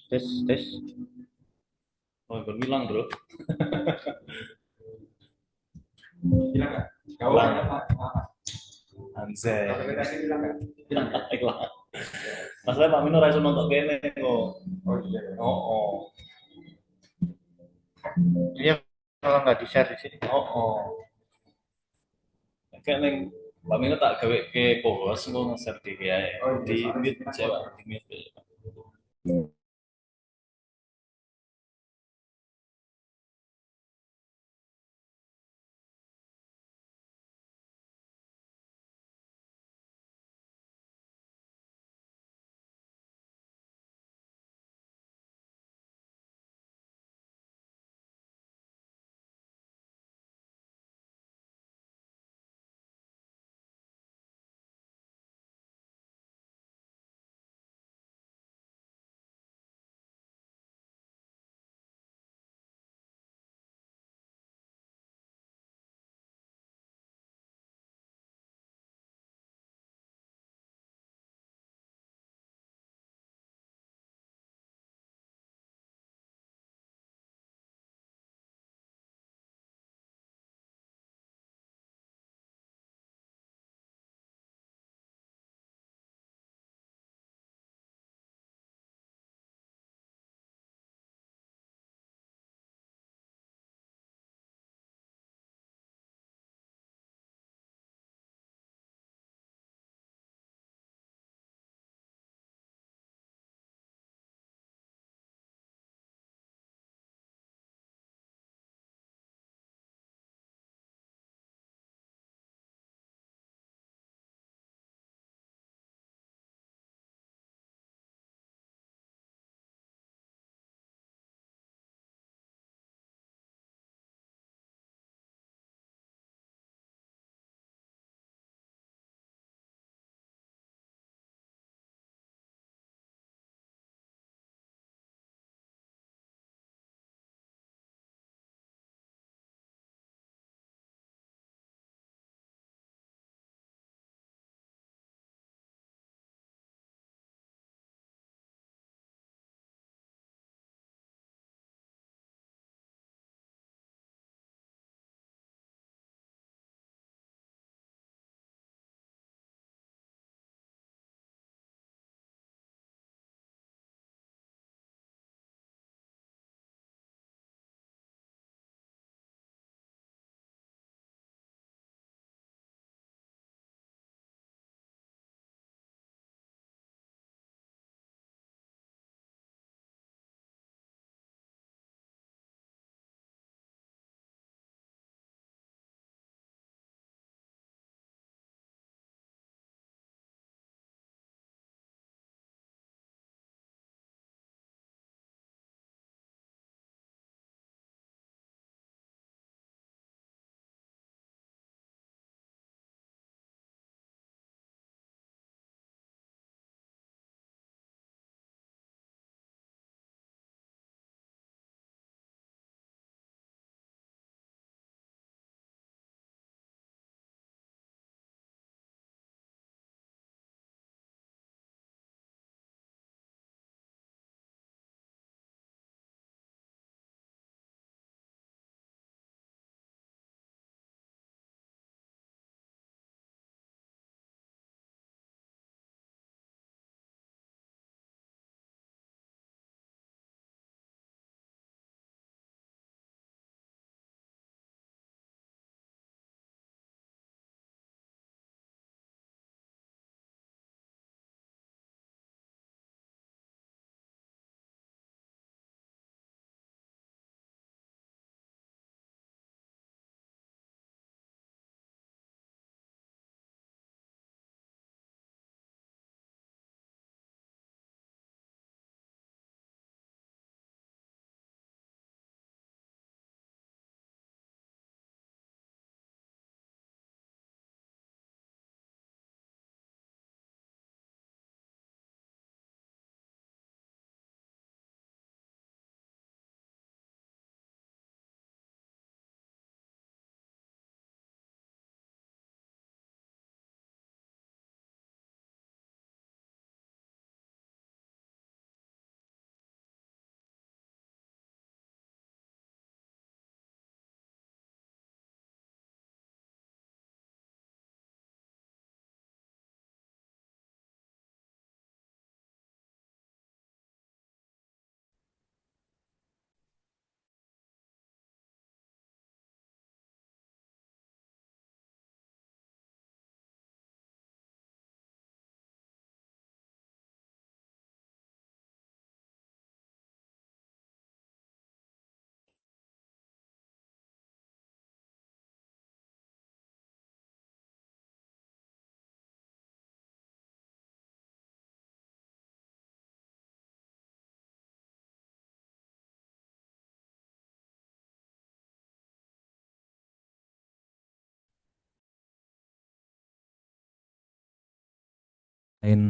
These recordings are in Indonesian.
Tes, tes. Oh, bilang bro. Bilang nggak? Kau Bilang. apa? Apa? Anjay. Kalau kita sih bilang nggak? Bilang nggak? Hilang. Masalahnya Pak Mino raiso nonton kene kok. Oh iya. Oh, oh. Iya, kalau nggak di share di sini. Oh, oh. Kayak neng Pak Mino tak gawe ke co-host kok nge-share di ya. Oh iya, Di soalnya mute kita cewek kalau di mute.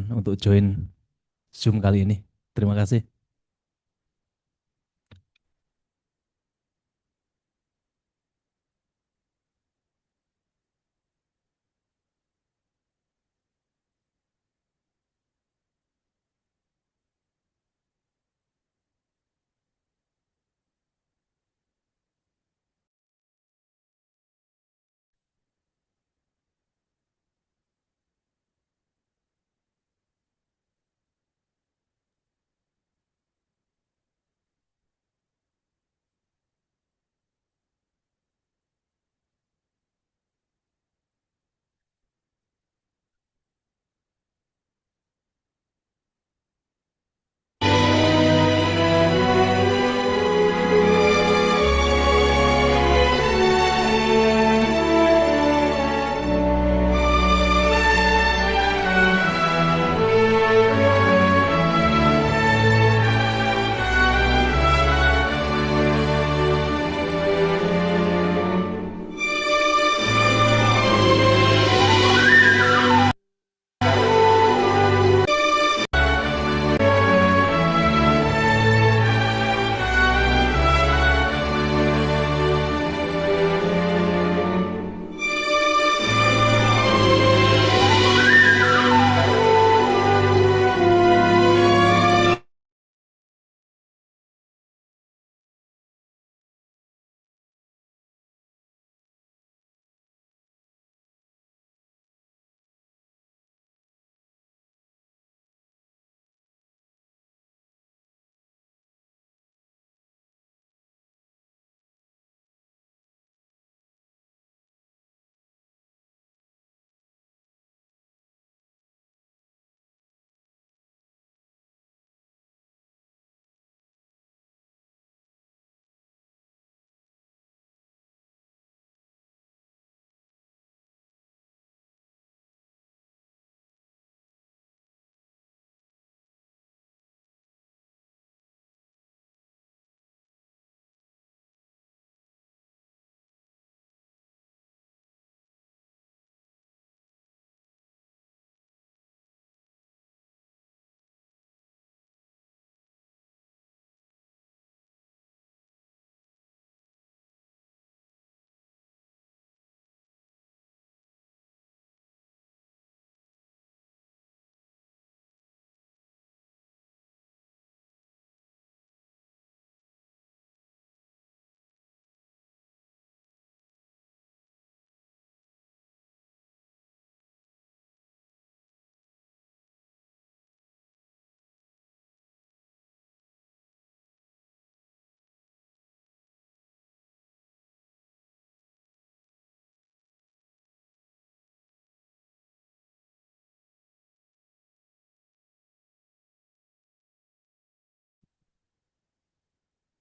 untuk join Zoom kali ini. Terima kasih.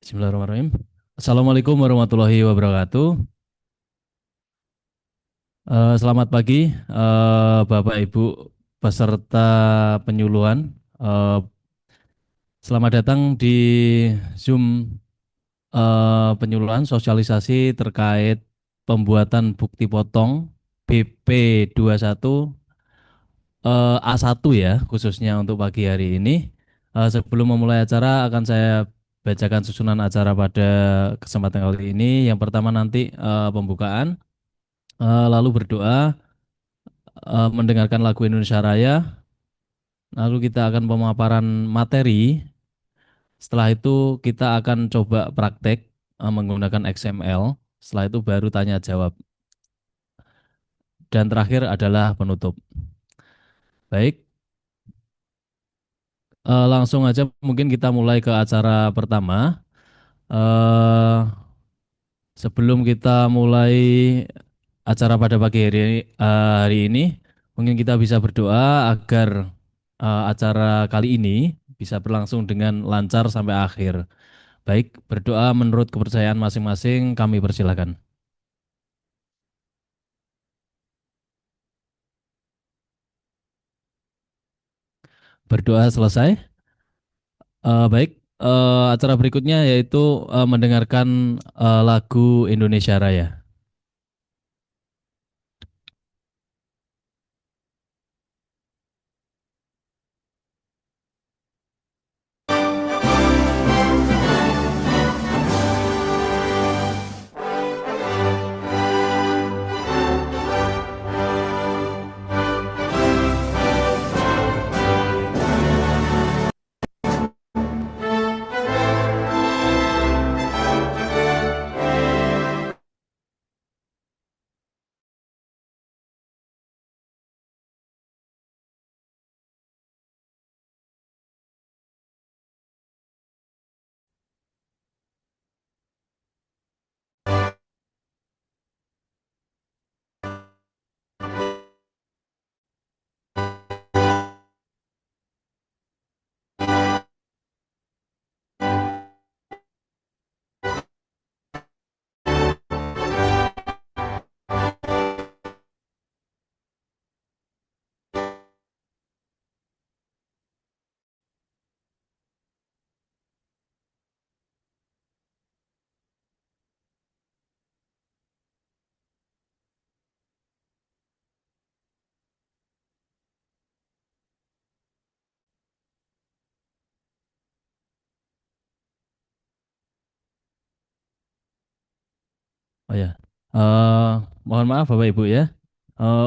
Bismillahirrahmanirrahim. Assalamualaikum warahmatullahi wabarakatuh. Selamat pagi, Bapak Ibu peserta penyuluhan. Eh, Selamat datang di Zoom penyuluhan sosialisasi terkait pembuatan bukti potong BP21 A1 ya, khususnya untuk pagi hari ini. Sebelum memulai acara akan saya bacakan susunan acara pada kesempatan kali ini. Yang pertama nanti pembukaan, lalu berdoa, mendengarkan lagu Indonesia Raya, lalu kita akan pemaparan materi. Setelah itu kita akan coba praktek menggunakan XML. Setelah itu baru tanya jawab. Dan terakhir adalah penutup. Baik, langsung aja mungkin kita mulai ke acara pertama. Eh, Sebelum kita mulai acara pada pagi hari ini, mungkin kita bisa berdoa agar acara kali ini bisa berlangsung dengan lancar sampai akhir. Baik, berdoa menurut kepercayaan masing-masing, kami persilakan. Berdoa selesai. Baik, acara berikutnya yaitu mendengarkan lagu Indonesia Raya. Oh ya. Eh, Mohon maaf Bapak Ibu ya.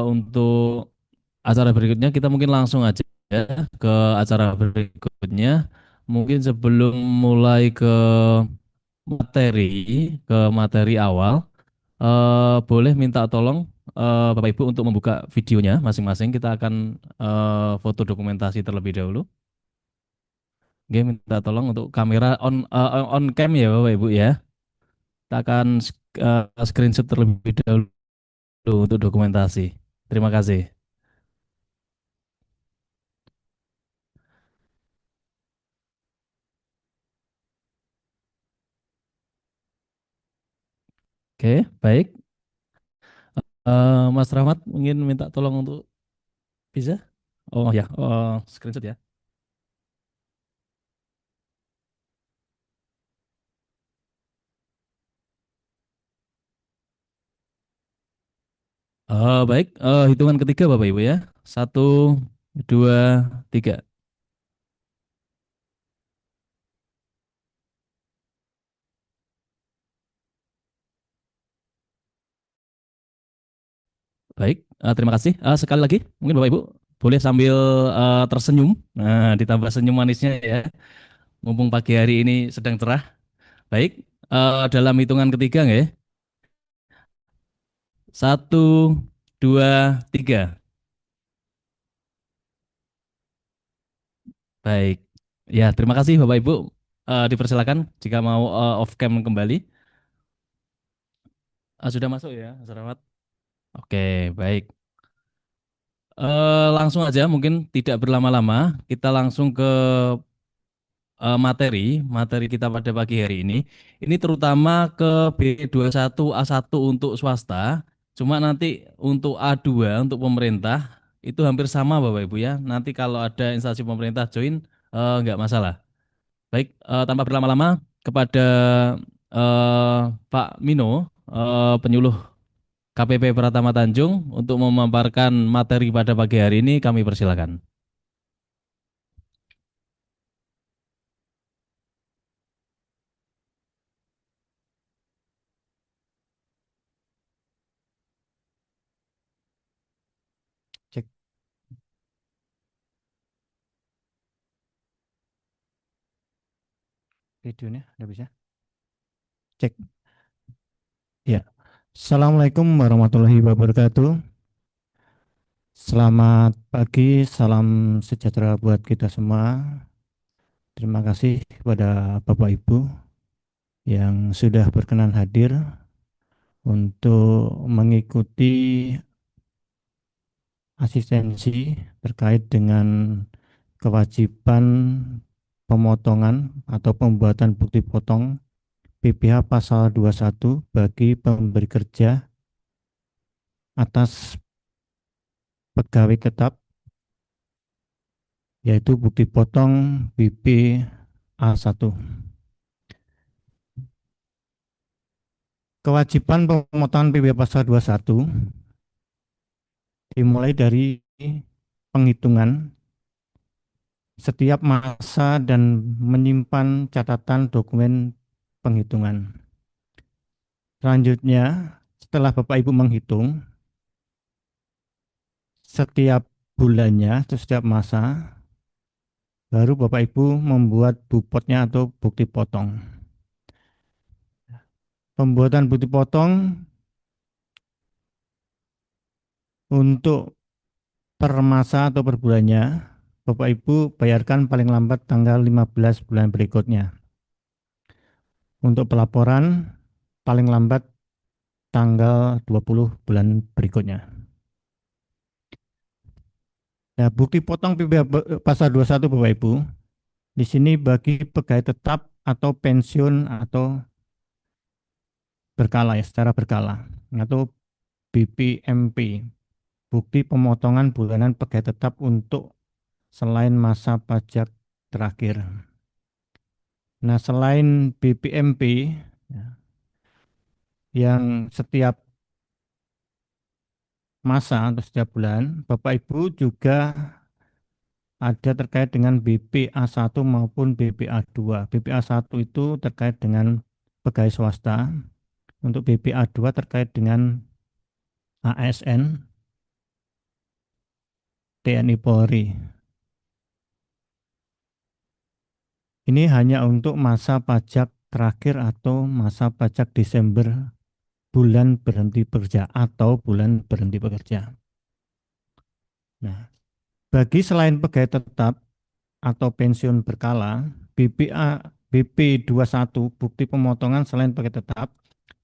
Untuk acara berikutnya kita mungkin langsung aja ya ke acara berikutnya. Mungkin sebelum mulai materi ke materi awal, boleh minta tolong Bapak Ibu untuk membuka videonya masing-masing. Kita akan foto dokumentasi terlebih dahulu. Oke, minta tolong untuk kamera on cam ya Bapak Ibu ya. Kita akan screenshot terlebih dahulu untuk dokumentasi. Terima kasih. Oke, baik. Mas Rahmat ingin minta tolong untuk bisa? Oh ya, screenshot ya. Baik, hitungan ketiga Bapak Ibu ya. Satu, dua, tiga. Baik, terima kasih. Sekali lagi, mungkin Bapak Ibu boleh sambil tersenyum, ditambah senyum manisnya ya. Mumpung pagi hari ini sedang cerah. Baik, dalam hitungan ketiga nggak ya? Satu, dua, tiga. Baik. Ya, terima kasih Bapak Ibu. Dipersilakan jika mau off cam kembali. Sudah masuk ya, Mas Rahmat? Oke, baik. Langsung aja, mungkin tidak berlama-lama. Kita langsung ke materi kita pada pagi hari ini. Ini terutama ke B21A1 untuk swasta. Cuma nanti untuk A2 untuk pemerintah itu hampir sama Bapak Ibu ya. Nanti kalau ada instansi pemerintah join nggak masalah. Baik, tanpa berlama-lama kepada Pak Mino, penyuluh KPP Pratama Tanjung untuk memaparkan materi pada pagi hari ini kami persilakan. Cek videonya, udah bisa? Cek. Ya. Assalamualaikum warahmatullahi wabarakatuh. Selamat pagi, salam sejahtera buat kita semua. Terima kasih kepada Bapak Ibu yang sudah berkenan hadir untuk mengikuti asistensi terkait dengan kewajiban pemotongan atau pembuatan bukti potong PPh pasal 21 bagi pemberi kerja atas pegawai tetap, yaitu bukti potong BP A1. Kewajiban pemotongan PPh pasal 21 dimulai dari penghitungan setiap masa dan menyimpan catatan dokumen penghitungan. Selanjutnya, setelah Bapak Ibu menghitung setiap bulannya atau setiap masa, baru Bapak Ibu membuat bupotnya atau bukti potong. Pembuatan bukti potong untuk per masa atau per bulannya, Bapak Ibu bayarkan paling lambat tanggal 15 bulan berikutnya. Untuk pelaporan paling lambat tanggal 20 bulan berikutnya. Nah, bukti potong PPh pasal 21 Bapak Ibu, di sini bagi pegawai tetap atau pensiun atau berkala ya, secara berkala atau BPMP, bukti pemotongan bulanan pegawai tetap untuk selain masa pajak terakhir. Nah, selain BPMP ya, yang setiap masa atau setiap bulan, Bapak Ibu juga ada terkait dengan BPA1 maupun BPA2. BPA1 itu terkait dengan pegawai swasta, untuk BPA2 terkait dengan ASN TNI Polri. Ini hanya untuk masa pajak terakhir atau masa pajak Desember bulan berhenti bekerja atau bulan berhenti bekerja. Nah, bagi selain pegawai tetap atau pensiun berkala, BP21 bukti pemotongan selain pegawai tetap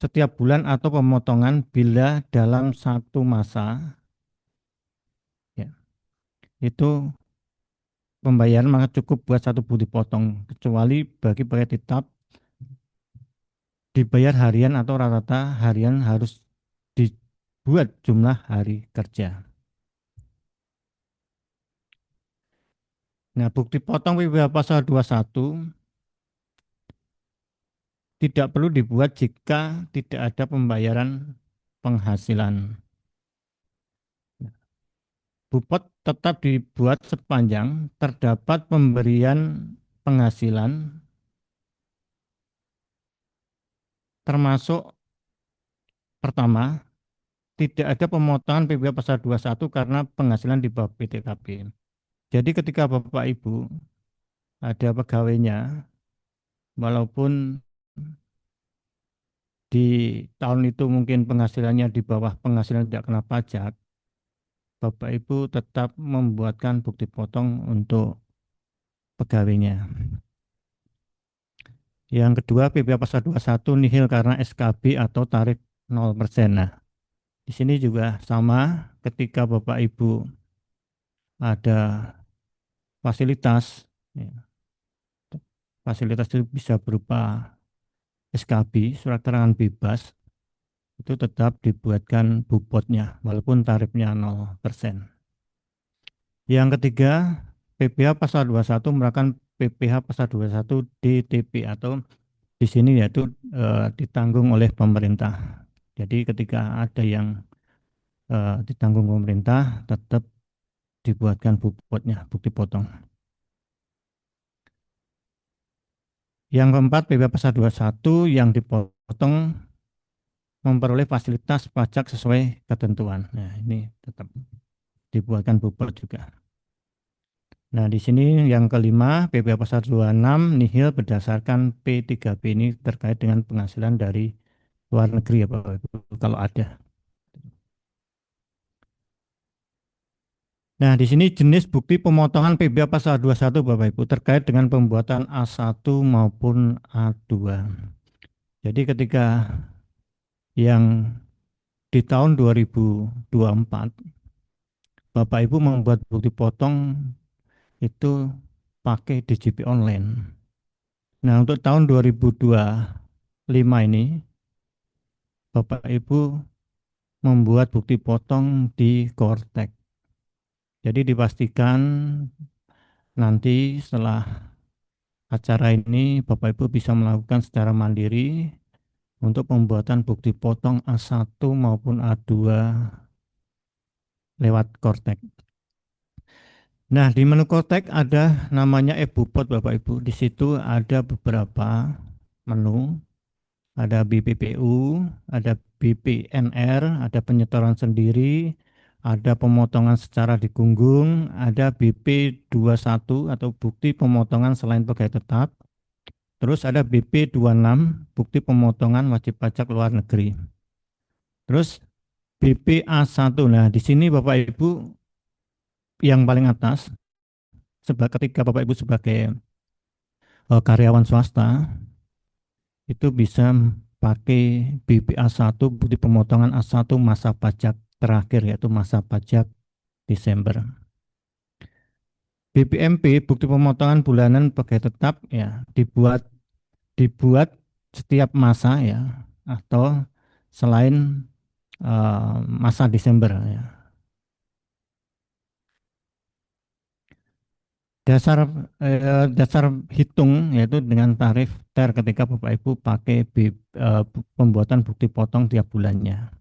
setiap bulan atau pemotongan bila dalam satu masa ya, itu pembayaran maka cukup buat satu bukti potong kecuali bagi pegawai tetap dibayar harian atau rata-rata harian harus dibuat jumlah hari kerja. Nah, bukti potong PPh pasal 21 tidak perlu dibuat jika tidak ada pembayaran penghasilan. Bupot tetap dibuat sepanjang terdapat pemberian penghasilan termasuk pertama tidak ada pemotongan PPh pasal 21 karena penghasilan di bawah PTKB. Jadi ketika Bapak Ibu ada pegawainya walaupun di tahun itu mungkin penghasilannya di bawah penghasilan tidak kena pajak, Bapak Ibu tetap membuatkan bukti potong untuk pegawainya. Yang kedua, PPh pasal 21 nihil karena SKB atau tarif 0%. Nah, di sini juga sama ketika Bapak Ibu ada fasilitas, ya, fasilitas itu bisa berupa SKB, surat keterangan bebas, itu tetap dibuatkan bupotnya walaupun tarifnya 0%. Yang ketiga, PPh pasal 21 merupakan PPh pasal 21 DTP atau di sini yaitu ditanggung oleh pemerintah. Jadi ketika ada yang ditanggung pemerintah tetap dibuatkan bupotnya, bukti potong. Yang keempat, PPh pasal 21 yang dipotong memperoleh fasilitas pajak sesuai ketentuan. Nah, ini tetap dibuatkan bupot juga. Nah, di sini yang kelima, PPh pasal 26 nihil berdasarkan P3B ini terkait dengan penghasilan dari luar negeri ya Bapak Ibu, kalau ada. Nah, di sini jenis bukti pemotongan PPh pasal 21 Bapak Ibu terkait dengan pembuatan A1 maupun A2. Jadi ketika yang di tahun 2024 Bapak Ibu membuat bukti potong itu pakai DJP online. Nah, untuk tahun 2025 ini Bapak Ibu membuat bukti potong di Kortek. Jadi dipastikan nanti setelah acara ini Bapak Ibu bisa melakukan secara mandiri untuk pembuatan bukti potong A1 maupun A2 lewat Kortek. Nah, di menu Kortek ada namanya e-Bupot Bapak Ibu. Di situ ada beberapa menu, ada BPPU, ada BPNR, ada penyetoran sendiri, ada pemotongan secara digunggung, ada BP21 atau bukti pemotongan selain pegawai tetap, terus ada BP26, bukti pemotongan wajib pajak luar negeri. Terus BPA1. Nah, di sini Bapak Ibu yang paling atas, ketika Bapak Ibu sebagai karyawan swasta, itu bisa pakai BPA1, bukti pemotongan A1 masa pajak terakhir, yaitu masa pajak Desember. BPMP, bukti pemotongan bulanan pegawai tetap, ya dibuat setiap masa ya, atau selain masa Desember ya. Dasar dasar hitung yaitu dengan tarif TER ketika Bapak Ibu pakai pembuatan bukti potong tiap bulannya.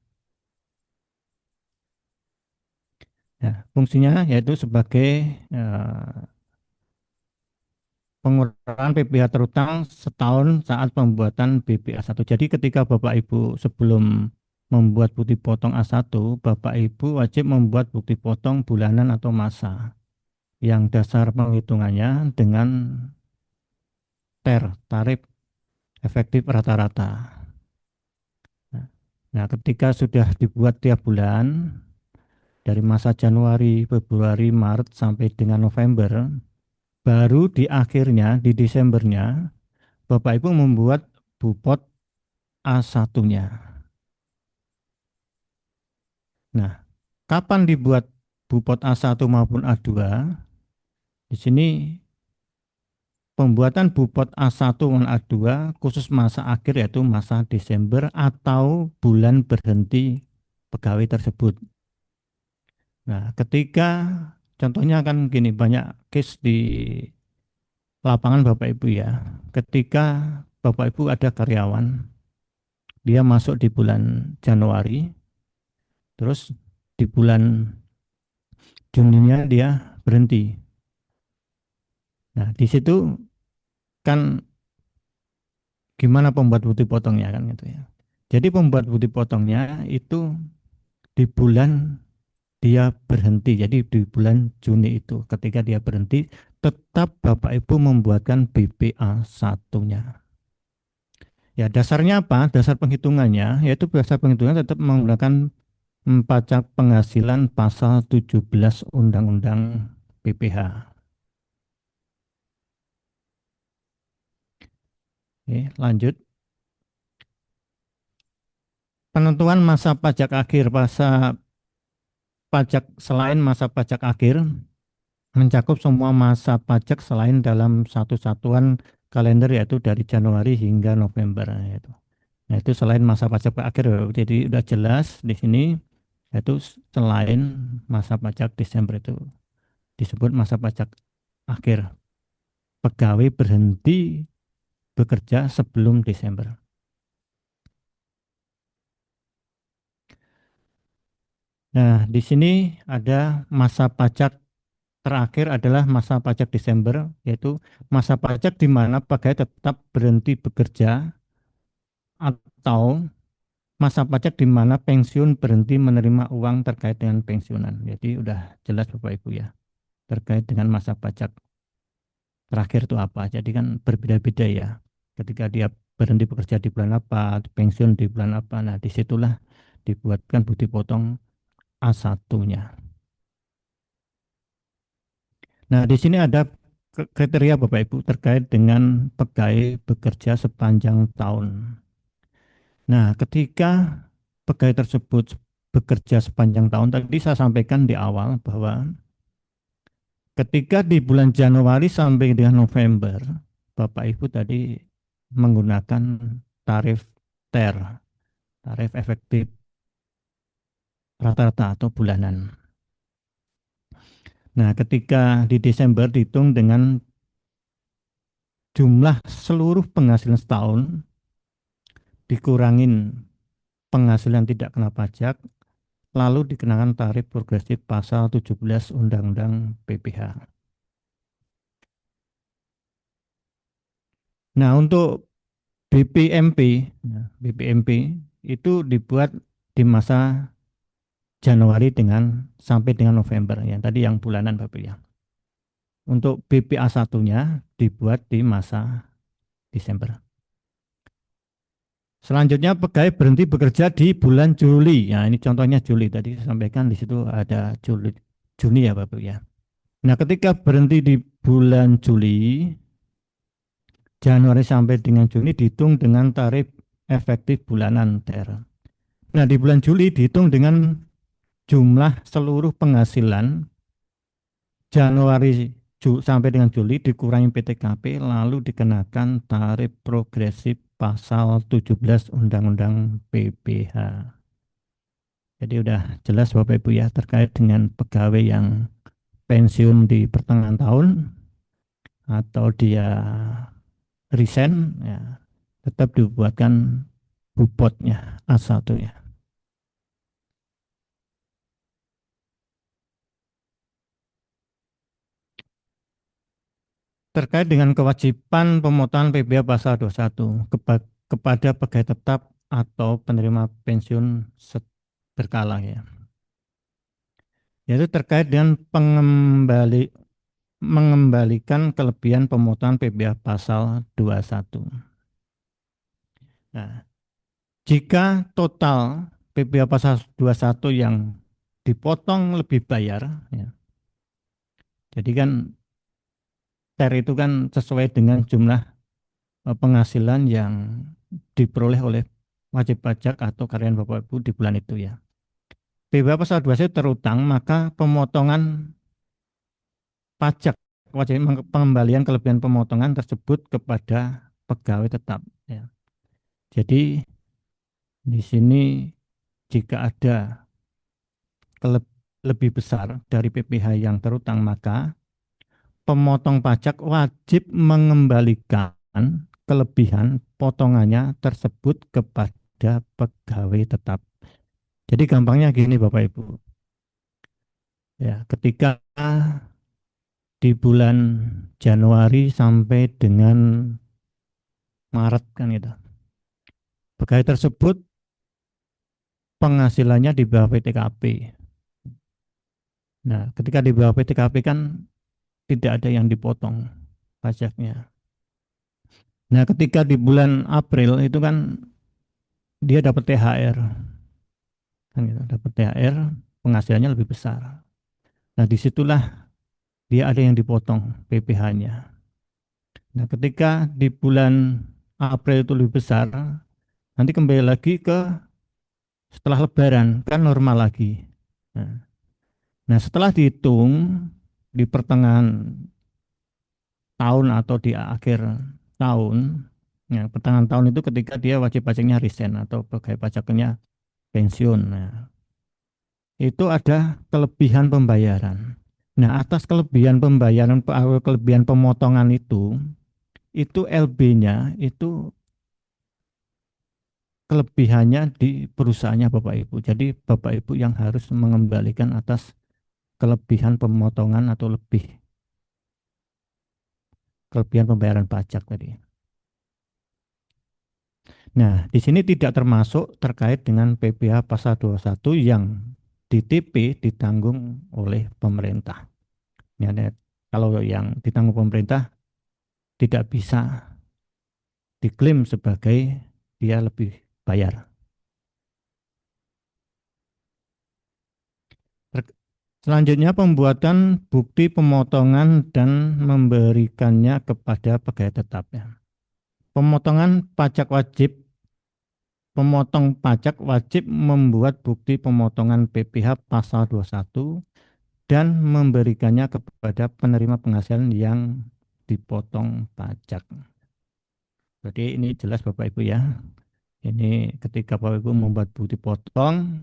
Ya, fungsinya yaitu sebagai pengurangan PPh terutang setahun saat pembuatan BPA1. Jadi ketika Bapak Ibu sebelum membuat bukti potong A1, Bapak Ibu wajib membuat bukti potong bulanan atau masa yang dasar penghitungannya dengan tarif efektif rata-rata. Nah, ketika sudah dibuat tiap bulan dari masa Januari, Februari, Maret sampai dengan November, baru di akhirnya di Desembernya Bapak Ibu membuat bupot A1-nya. Nah, kapan dibuat bupot A1 maupun A2? Di sini pembuatan bupot A1 dan A2 khusus masa akhir yaitu masa Desember atau bulan berhenti pegawai tersebut. Nah, ketika contohnya kan gini, banyak case di lapangan Bapak Ibu ya. Ketika Bapak Ibu ada karyawan, dia masuk di bulan Januari, terus di bulan Juninya dia berhenti. Nah, di situ kan gimana pembuat bukti potongnya kan gitu ya. Jadi pembuat bukti potongnya itu di bulan dia berhenti. Jadi di bulan Juni itu ketika dia berhenti tetap Bapak Ibu membuatkan BPA satunya. Ya dasarnya apa? Dasar penghitungannya yaitu dasar penghitungan tetap menggunakan pajak penghasilan pasal 17 Undang-Undang PPh. Oke, lanjut. Penentuan masa pajak akhir. Masa pajak selain masa pajak akhir mencakup semua masa pajak selain dalam satu satuan kalender yaitu dari Januari hingga November yaitu. Nah, itu selain masa pajak akhir. Jadi sudah jelas di sini yaitu selain masa pajak Desember itu disebut masa pajak akhir. Pegawai berhenti bekerja sebelum Desember. Nah, di sini ada masa pajak terakhir adalah masa pajak Desember, yaitu masa pajak di mana pegawai tetap berhenti bekerja atau masa pajak di mana pensiun berhenti menerima uang terkait dengan pensiunan. Jadi udah jelas Bapak Ibu ya, terkait dengan masa pajak terakhir itu apa. Jadi kan berbeda-beda ya. Ketika dia berhenti bekerja di bulan apa, pensiun di bulan apa. Nah, disitulah dibuatkan bukti potong A1-nya. Nah, di sini ada kriteria Bapak Ibu terkait dengan pegawai bekerja sepanjang tahun. Nah, ketika pegawai tersebut bekerja sepanjang tahun, tadi saya sampaikan di awal bahwa ketika di bulan Januari sampai dengan November, Bapak Ibu tadi menggunakan tarif tarif efektif rata-rata atau bulanan. Nah, ketika di Desember dihitung dengan jumlah seluruh penghasilan setahun dikurangin penghasilan tidak kena pajak, lalu dikenakan tarif progresif pasal 17 Undang-Undang PPh. Nah, untuk BPMP itu dibuat di masa Januari sampai dengan November ya. Tadi yang bulanan Bapak ya. Untuk BPA satunya dibuat di masa Desember. Selanjutnya pegawai berhenti bekerja di bulan Juli. Ya, ini contohnya Juli tadi saya sampaikan di situ ada Juni ya Bapak ya. Nah, ketika berhenti di bulan Juli, Januari sampai dengan Juni dihitung dengan tarif efektif bulanan TR. Nah, di bulan Juli dihitung dengan jumlah seluruh penghasilan Januari sampai dengan Juli dikurangi PTKP lalu dikenakan tarif progresif pasal 17 Undang-Undang PPh. Jadi udah jelas Bapak Ibu ya terkait dengan pegawai yang pensiun di pertengahan tahun atau dia resign ya tetap dibuatkan bupotnya A1 ya. terkait dengan kewajiban pemotongan PBH pasal 21 kepada pegawai tetap atau penerima pensiun berkala ya. Yaitu terkait dengan mengembalikan kelebihan pemotongan PBH pasal 21. Nah, jika total PBH pasal 21 yang dipotong lebih bayar, ya. Jadi kan TER itu kan sesuai dengan jumlah penghasilan yang diperoleh oleh wajib pajak atau karyawan Bapak Ibu di bulan itu ya. PBH pasal 21 terutang, maka pemotongan pajak wajib pengembalian kelebihan pemotongan tersebut kepada pegawai tetap ya. Jadi di sini jika ada lebih besar dari PPh yang terutang, maka pemotong pajak wajib mengembalikan kelebihan potongannya tersebut kepada pegawai tetap. Jadi gampangnya gini Bapak Ibu. Ya, ketika di bulan Januari sampai dengan Maret kan itu. Pegawai tersebut penghasilannya di bawah PTKP. Nah, ketika di bawah PTKP kan tidak ada yang dipotong pajaknya. Nah, ketika di bulan April itu kan dia dapat THR. Kan gitu, dapat THR, penghasilannya lebih besar. Nah, disitulah dia ada yang dipotong PPh-nya. Nah, ketika di bulan April itu lebih besar, nanti kembali lagi ke setelah Lebaran, kan normal lagi. Nah, setelah dihitung di pertengahan tahun atau di akhir tahun, ya, pertengahan tahun itu ketika dia wajib pajaknya resign atau pegawai pajaknya pensiun. Nah, itu ada kelebihan pembayaran. Nah, atas kelebihan pembayaran, kelebihan pemotongan itu LB-nya itu kelebihannya di perusahaannya Bapak Ibu. Jadi Bapak Ibu yang harus mengembalikan atas kelebihan pemotongan atau kelebihan pembayaran pajak tadi. Nah, di sini tidak termasuk terkait dengan PPh pasal 21 yang di TP ditanggung oleh pemerintah. Ya, kalau yang ditanggung pemerintah tidak bisa diklaim sebagai dia lebih bayar. Selanjutnya pembuatan bukti pemotongan dan memberikannya kepada pegawai tetap. Pemotong pajak wajib membuat bukti pemotongan PPh pasal 21 dan memberikannya kepada penerima penghasilan yang dipotong pajak. Jadi ini jelas Bapak Ibu ya. Ini ketika Bapak Ibu membuat bukti potong,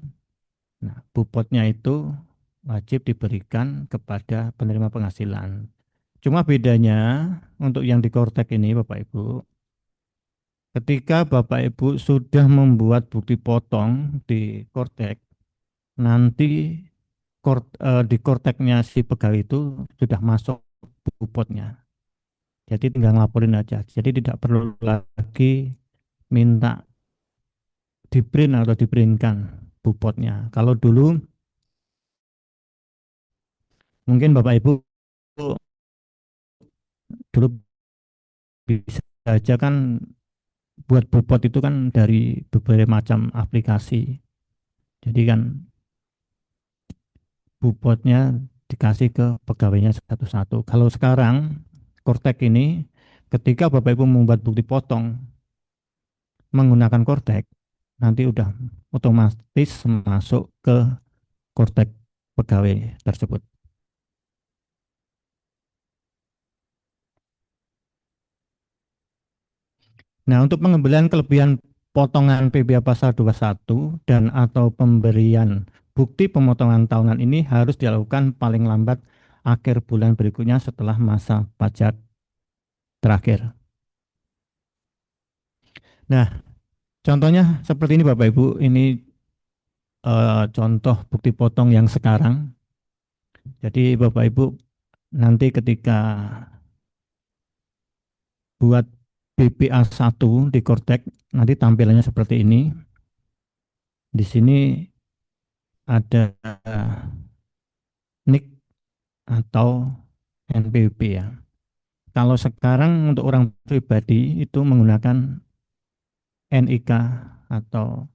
nah bupotnya itu wajib diberikan kepada penerima penghasilan. Cuma bedanya untuk yang di Kortek ini Bapak Ibu, ketika Bapak Ibu sudah membuat bukti potong di Kortek, nanti di Korteknya si pegawai itu sudah masuk bupotnya. Jadi tinggal ngelaporin aja. Jadi tidak perlu lagi minta di print atau di printkan bupotnya. Kalau dulu mungkin Bapak Ibu dulu bisa aja kan buat bupot itu kan dari berbagai macam aplikasi. Jadi kan bupotnya dikasih ke pegawainya satu-satu. Kalau sekarang Kortek ini ketika Bapak Ibu membuat bukti potong menggunakan Kortek, nanti udah otomatis masuk ke Kortek pegawai tersebut. Nah, untuk pengembalian kelebihan potongan PBh pasal 21 dan atau pemberian bukti pemotongan tahunan ini harus dilakukan paling lambat akhir bulan berikutnya setelah masa pajak terakhir. Nah, contohnya seperti ini Bapak Ibu, ini contoh bukti potong yang sekarang. Jadi Bapak Ibu nanti ketika buat BPA1 di Kortek, nanti tampilannya seperti ini. Di sini ada NIK atau NPWP ya. Kalau sekarang untuk orang pribadi itu menggunakan NIK atau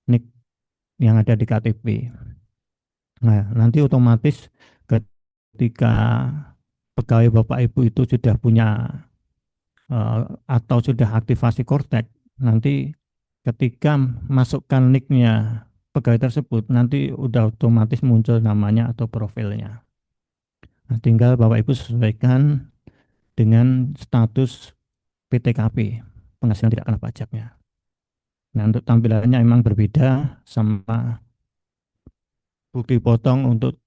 NIK yang ada di KTP. Nah, nanti otomatis ketika pegawai Bapak Ibu itu sudah punya atau sudah aktivasi Kortek, nanti ketika masukkan nicknya pegawai tersebut, nanti udah otomatis muncul namanya atau profilnya. Nah, tinggal Bapak Ibu sesuaikan dengan status PTKP, penghasilan tidak kena pajaknya. Nah, untuk tampilannya memang berbeda sama bukti potong untuk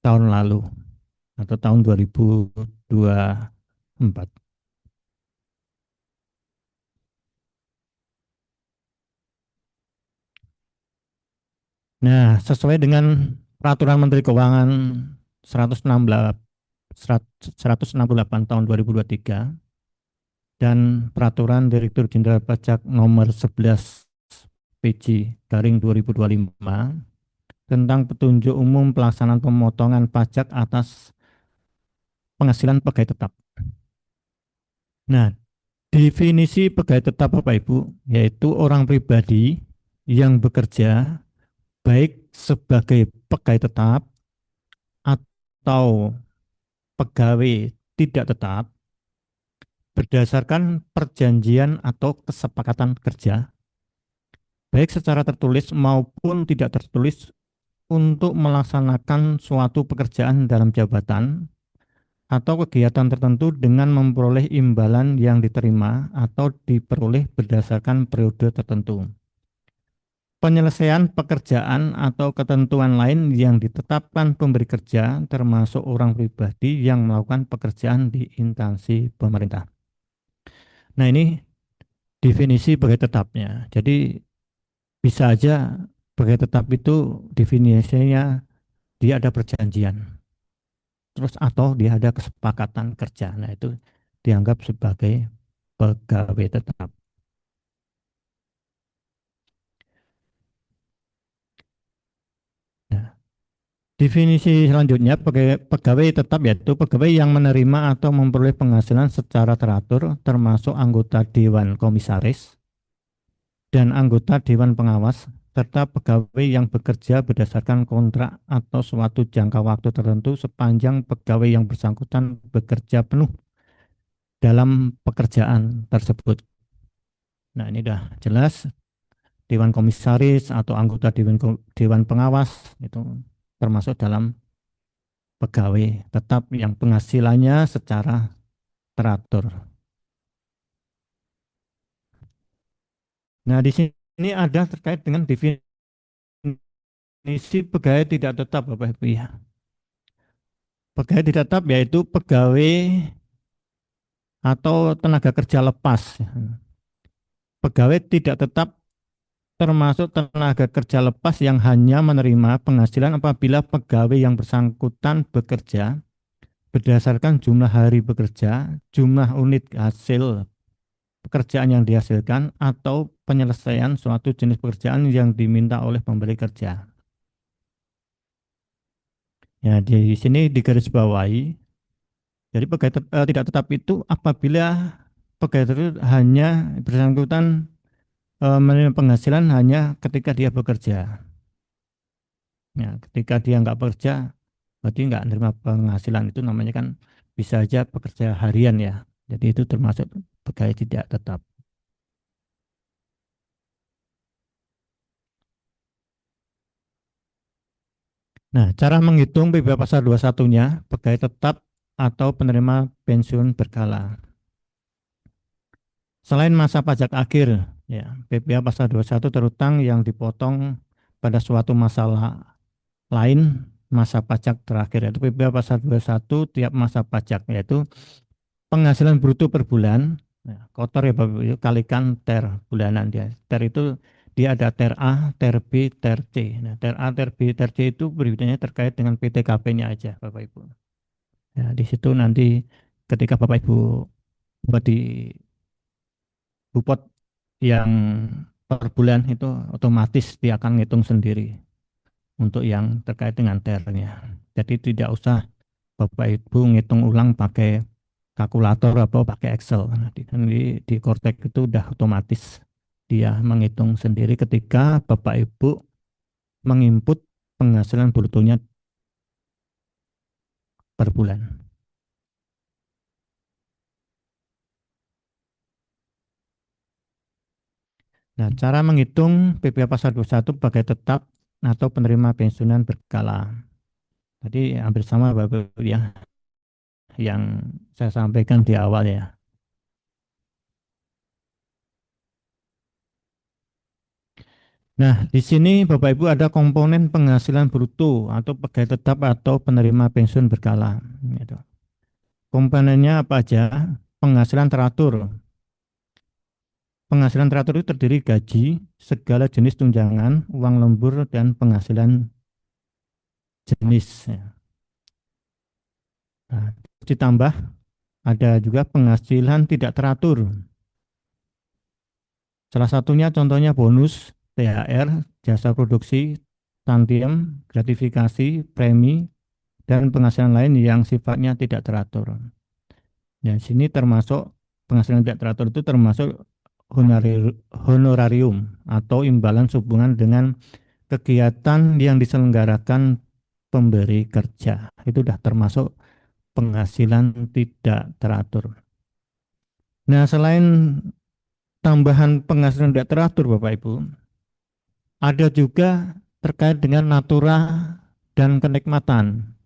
tahun lalu atau tahun 2024. Nah, sesuai dengan Peraturan Menteri Keuangan 168 tahun 2023 dan Peraturan Direktur Jenderal Pajak Nomor 11 PJ garing 2025 tentang petunjuk umum pelaksanaan pemotongan pajak atas penghasilan pegawai tetap. Nah, definisi pegawai tetap Bapak Ibu yaitu orang pribadi yang bekerja baik sebagai pegawai tetap atau pegawai tidak tetap berdasarkan perjanjian atau kesepakatan kerja, baik secara tertulis maupun tidak tertulis untuk melaksanakan suatu pekerjaan dalam jabatan atau kegiatan tertentu dengan memperoleh imbalan yang diterima atau diperoleh berdasarkan periode tertentu. Penyelesaian pekerjaan atau ketentuan lain yang ditetapkan pemberi kerja termasuk orang pribadi yang melakukan pekerjaan di instansi pemerintah. Nah, ini definisi pegawai tetapnya. Jadi bisa aja pegawai tetap itu definisinya dia ada perjanjian. Terus atau dia ada kesepakatan kerja. Nah, itu dianggap sebagai pegawai tetap. Nah, definisi selanjutnya pegawai tetap yaitu pegawai yang menerima atau memperoleh penghasilan secara teratur termasuk anggota Dewan Komisaris dan anggota Dewan Pengawas serta pegawai yang bekerja berdasarkan kontrak atau suatu jangka waktu tertentu sepanjang pegawai yang bersangkutan bekerja penuh dalam pekerjaan tersebut. Nah, ini dah jelas Dewan Komisaris atau anggota Dewan Pengawas itu termasuk dalam pegawai tetap yang penghasilannya secara teratur. Nah, di sini ada terkait dengan definisi pegawai tidak tetap, Bapak Ibu ya. Pegawai tidak tetap yaitu pegawai atau tenaga kerja lepas. Pegawai tidak tetap termasuk tenaga kerja lepas yang hanya menerima penghasilan apabila pegawai yang bersangkutan bekerja berdasarkan jumlah hari bekerja, jumlah unit hasil pekerjaan yang dihasilkan, atau penyelesaian suatu jenis pekerjaan yang diminta oleh pemberi kerja. Ya, di sini digarisbawahi. Jadi pegawai tidak tetap itu apabila pegawai tersebut hanya bersangkutan menerima penghasilan hanya ketika dia bekerja. Ya, ketika dia nggak bekerja, berarti nggak menerima penghasilan, itu namanya kan bisa aja pekerja harian ya. Jadi itu termasuk pegawai tidak tetap. Nah, cara menghitung PBH pasal 21-nya pegawai tetap atau penerima pensiun berkala. Selain masa pajak akhir, ya, PPh pasal 21 terutang yang dipotong pada suatu masalah lain masa pajak terakhir, yaitu PPh pasal 21 tiap masa pajak, yaitu penghasilan bruto per bulan, ya, kotor ya Bapak Ibu, kalikan ter bulanan dia. Ter itu dia ada ter A, ter B, ter C. Nah, ter A, ter B, ter C itu beritanya terkait dengan PTKP-nya aja Bapak Ibu. Ya, di situ nanti ketika Bapak Ibu buat di Bupot yang per bulan itu otomatis dia akan ngitung sendiri untuk yang terkait dengan TR-nya. Jadi tidak usah Bapak Ibu ngitung ulang pakai kalkulator atau pakai Excel. Nah, di Cortex itu udah otomatis dia menghitung sendiri ketika Bapak Ibu menginput penghasilan brutonya per bulan. Nah, cara menghitung PPh pasal 21 sebagai tetap atau penerima pensiunan berkala. Tadi hampir sama Bapak Ibu ya yang saya sampaikan di awal ya. Nah, di sini Bapak Ibu ada komponen penghasilan bruto atau pegawai tetap atau penerima pensiun berkala. Gitu. Komponennya apa aja? Penghasilan teratur. Penghasilan teratur itu terdiri gaji, segala jenis tunjangan, uang lembur, dan penghasilan jenis. Ya. Nah, ditambah ada juga penghasilan tidak teratur. Salah satunya contohnya bonus, THR, jasa produksi, tantiem, gratifikasi, premi, dan penghasilan lain yang sifatnya tidak teratur. Ya, sini termasuk penghasilan tidak teratur itu termasuk honorarium atau imbalan sehubungan dengan kegiatan yang diselenggarakan pemberi kerja. Itu sudah termasuk penghasilan tidak teratur. Nah, selain tambahan penghasilan tidak teratur, Bapak Ibu, ada juga terkait dengan natura dan kenikmatan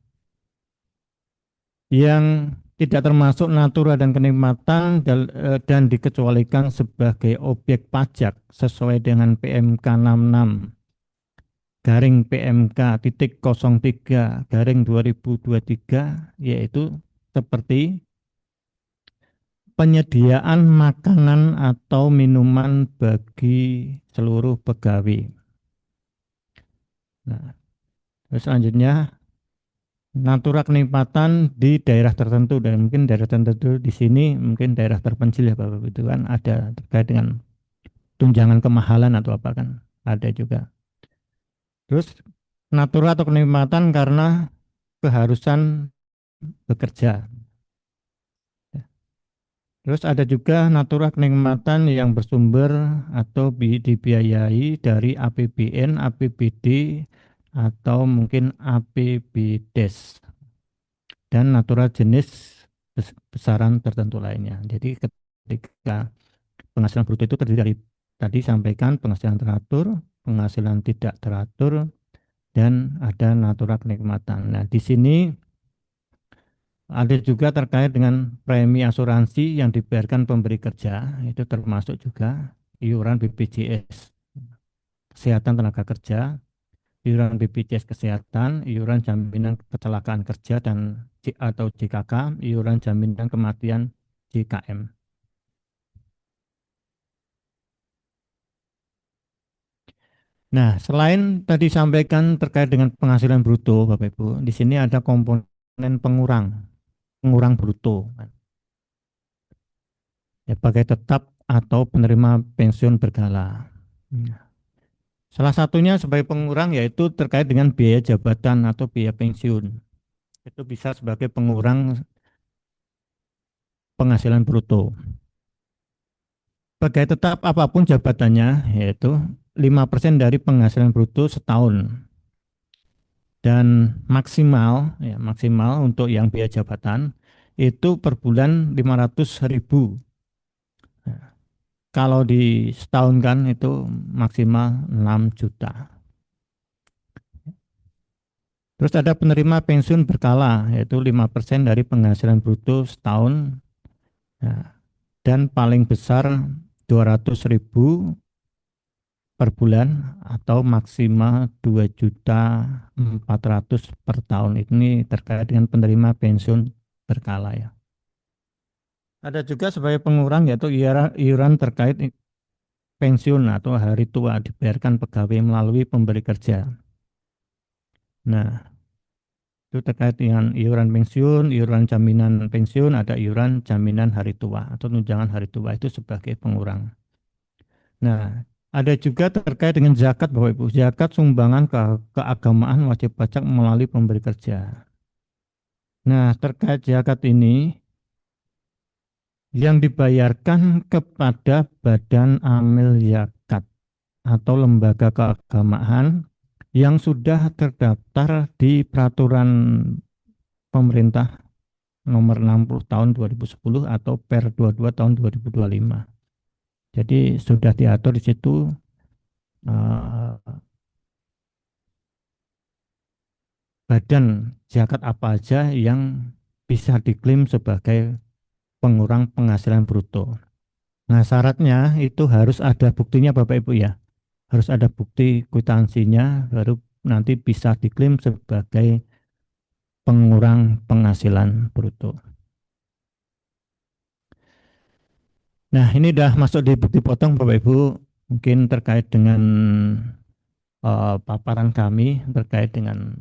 yang tidak termasuk natura dan kenikmatan dan dikecualikan sebagai objek pajak sesuai dengan PMK 66 garing PMK titik 03 garing 2023 yaitu seperti penyediaan makanan atau minuman bagi seluruh pegawai. Nah, terus selanjutnya natura kenikmatan di daerah tertentu dan mungkin daerah tertentu di sini mungkin daerah terpencil ya Bapak Ibu itu kan ada terkait dengan tunjangan kemahalan atau apa kan ada juga. Terus natura atau kenikmatan karena keharusan bekerja. Terus ada juga natura kenikmatan yang bersumber atau dibiayai dari APBN, APBD atau mungkin APBDes dan natura jenis besaran tertentu lainnya. Jadi ketika penghasilan bruto itu terdiri dari tadi sampaikan penghasilan teratur, penghasilan tidak teratur, dan ada natura kenikmatan. Nah, di sini ada juga terkait dengan premi asuransi yang dibayarkan pemberi kerja, itu termasuk juga iuran BPJS Kesehatan Tenaga Kerja, iuran BPJS Kesehatan, iuran jaminan kecelakaan kerja dan atau JKK, iuran jaminan kematian JKM. Nah, selain tadi sampaikan terkait dengan penghasilan bruto, Bapak Ibu, di sini ada komponen pengurang bruto, ya, bagai tetap atau penerima pensiun berkala. Salah satunya sebagai pengurang yaitu terkait dengan biaya jabatan atau biaya pensiun. Itu bisa sebagai pengurang penghasilan bruto. Bagai tetap apapun jabatannya yaitu 5% dari penghasilan bruto setahun. Dan maksimal untuk yang biaya jabatan itu per bulan 500.000. Nah, kalau di setahun kan itu maksimal 6 juta. Terus ada penerima pensiun berkala, yaitu 5% dari penghasilan bruto setahun. Nah, dan paling besar 200.000 per bulan atau maksimal 2.400.000 per tahun. Ini terkait dengan penerima pensiun berkala ya. Ada juga sebagai pengurang yaitu iuran terkait pensiun atau hari tua dibayarkan pegawai melalui pemberi kerja. Nah, Itu terkait dengan iuran pensiun, iuran jaminan pensiun, ada iuran jaminan hari tua atau tunjangan hari tua itu sebagai pengurang. Nah, ada juga terkait dengan zakat Bapak Ibu. Zakat sumbangan keagamaan wajib pajak melalui pemberi kerja. Nah, terkait zakat ini yang dibayarkan kepada badan amil zakat atau lembaga keagamaan yang sudah terdaftar di peraturan pemerintah nomor 60 tahun 2010 atau per 22 tahun 2025. Jadi sudah diatur di situ eh, badan zakat apa aja yang bisa diklaim sebagai pengurang penghasilan bruto. Nah, syaratnya itu harus ada buktinya Bapak Ibu ya. Harus ada bukti kwitansinya baru nanti bisa diklaim sebagai pengurang penghasilan bruto. Nah, ini udah masuk di bukti potong Bapak Ibu, mungkin terkait dengan paparan kami terkait dengan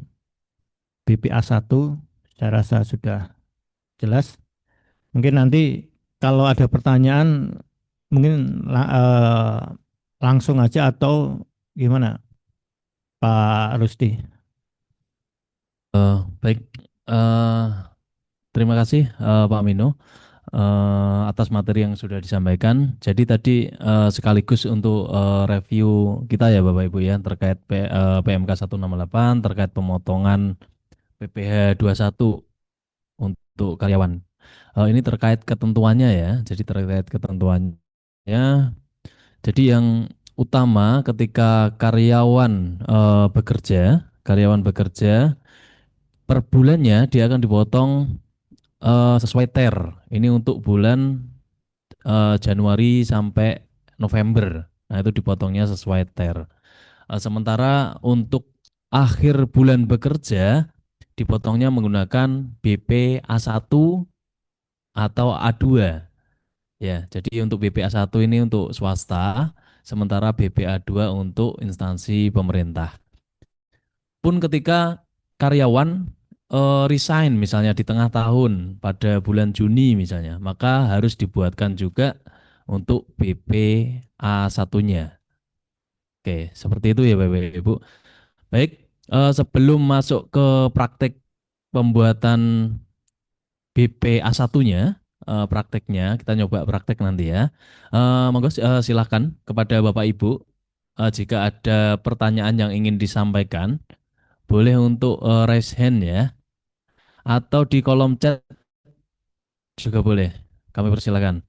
BPA 1, saya rasa sudah jelas. Mungkin nanti kalau ada pertanyaan mungkin langsung aja atau gimana Pak Rusti? Baik, eh, terima kasih Pak Mino atas materi yang sudah disampaikan. Jadi tadi sekaligus untuk review kita ya Bapak Ibu ya terkait PMK 168 terkait pemotongan PPh 21 untuk karyawan. Ini terkait ketentuannya ya. Jadi terkait ketentuannya. Jadi yang utama ketika karyawan bekerja per bulannya dia akan dipotong sesuai TER. Ini untuk bulan Januari sampai November. Nah, itu dipotongnya sesuai TER. Sementara untuk akhir bulan bekerja dipotongnya menggunakan BP A1 atau A2. Ya, jadi untuk BP A1 ini untuk swasta, sementara BP A2 untuk instansi pemerintah. Pun ketika karyawan resign misalnya di tengah tahun pada bulan Juni misalnya, maka harus dibuatkan juga untuk BPA satunya. Oke, seperti itu ya Bapak Ibu. Baik, sebelum masuk ke praktek pembuatan BPA satunya, prakteknya, kita nyoba praktek nanti ya. Monggo silahkan kepada Bapak Ibu, jika ada pertanyaan yang ingin disampaikan, boleh untuk raise hand ya, atau di kolom chat juga boleh. Kami persilakan.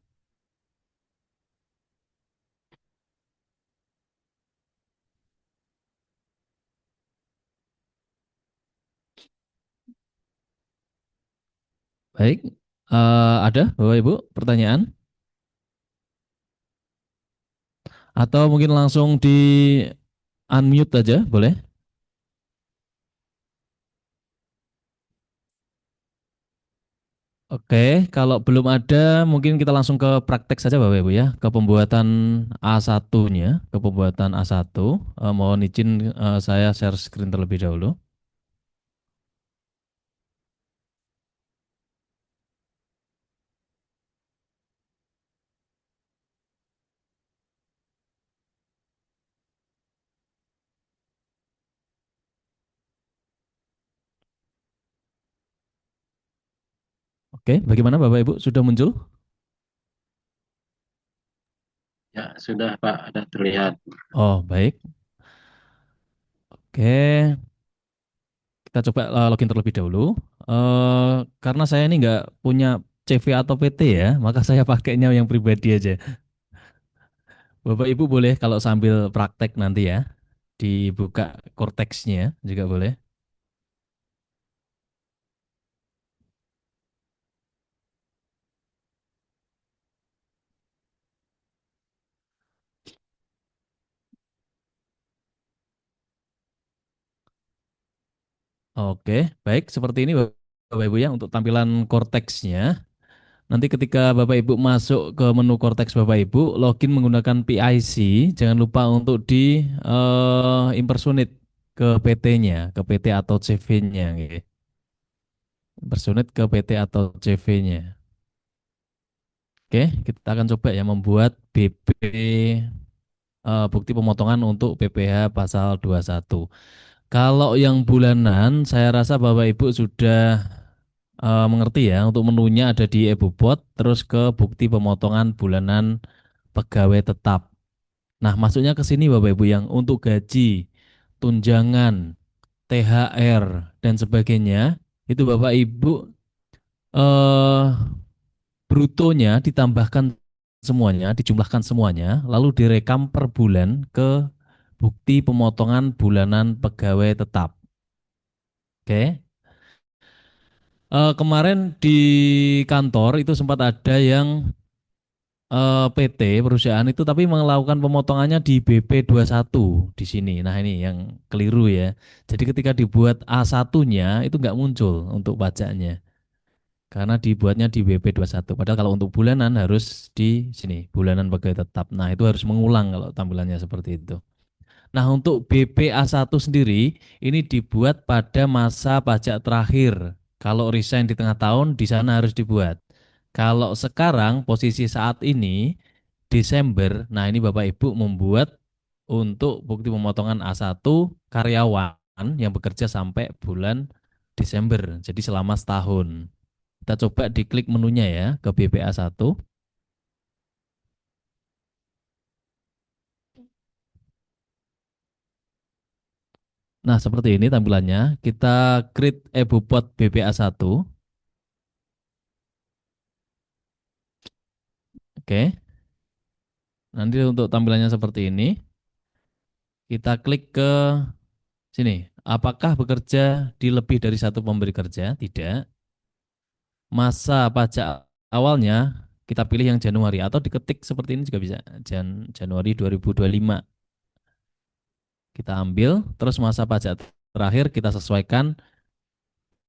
Baik, ada Bapak Ibu pertanyaan? Atau mungkin langsung di unmute aja, boleh? Oke, kalau belum ada, mungkin kita langsung ke praktek saja Bapak Ibu ya, ke pembuatan A1-nya, ke pembuatan A1. Mohon izin saya share screen terlebih dahulu. Oke, bagaimana Bapak Ibu? Sudah muncul? Ya, sudah Pak, ada terlihat. Oh, baik. Oke, kita coba login terlebih dahulu. Karena saya ini nggak punya CV atau PT ya, maka saya pakainya yang pribadi aja. Bapak Ibu boleh kalau sambil praktek nanti ya, dibuka Cortex-nya juga boleh. Oke, baik. Seperti ini Bapak Ibu ya untuk tampilan Cortex-nya. Nanti ketika Bapak Ibu masuk ke menu Cortex Bapak Ibu, login menggunakan PIC, jangan lupa untuk di impersonate ke PT-nya, ke PT atau CV-nya. Gitu. Personit ke PT atau CV-nya. Oke, kita akan coba ya membuat BP bukti pemotongan untuk PPh pasal 21. Kalau yang bulanan, saya rasa Bapak Ibu sudah mengerti ya, untuk menunya ada di EBUPOT, terus ke bukti pemotongan bulanan pegawai tetap. Nah, masuknya ke sini Bapak Ibu yang untuk gaji, tunjangan, THR, dan sebagainya, itu Bapak Ibu eh, brutonya ditambahkan semuanya, dijumlahkan semuanya, lalu direkam per bulan ke bukti pemotongan bulanan pegawai tetap. Oke. Kemarin di kantor itu sempat ada yang PT perusahaan itu tapi melakukan pemotongannya di BP 21 di sini. Nah, ini yang keliru ya. Jadi ketika dibuat A1-nya itu nggak muncul untuk pajaknya. Karena dibuatnya di BP 21. Padahal kalau untuk bulanan harus di sini, bulanan pegawai tetap. Nah, itu harus mengulang kalau tampilannya seperti itu. Nah, untuk BPA1 sendiri ini dibuat pada masa pajak terakhir. Kalau resign di tengah tahun, di sana harus dibuat. Kalau sekarang posisi saat ini Desember, nah ini Bapak Ibu membuat untuk bukti pemotongan A1 karyawan yang bekerja sampai bulan Desember. Jadi selama setahun. Kita coba diklik menunya ya ke BPA1. Nah, seperti ini tampilannya. Kita create EBUPOT BPA1. Oke. Nanti untuk tampilannya seperti ini. Kita klik ke sini. Apakah bekerja di lebih dari satu pemberi kerja? Tidak. Masa pajak awalnya kita pilih yang Januari atau diketik seperti ini juga bisa. Januari 2025. Kita ambil, terus masa pajak terakhir kita sesuaikan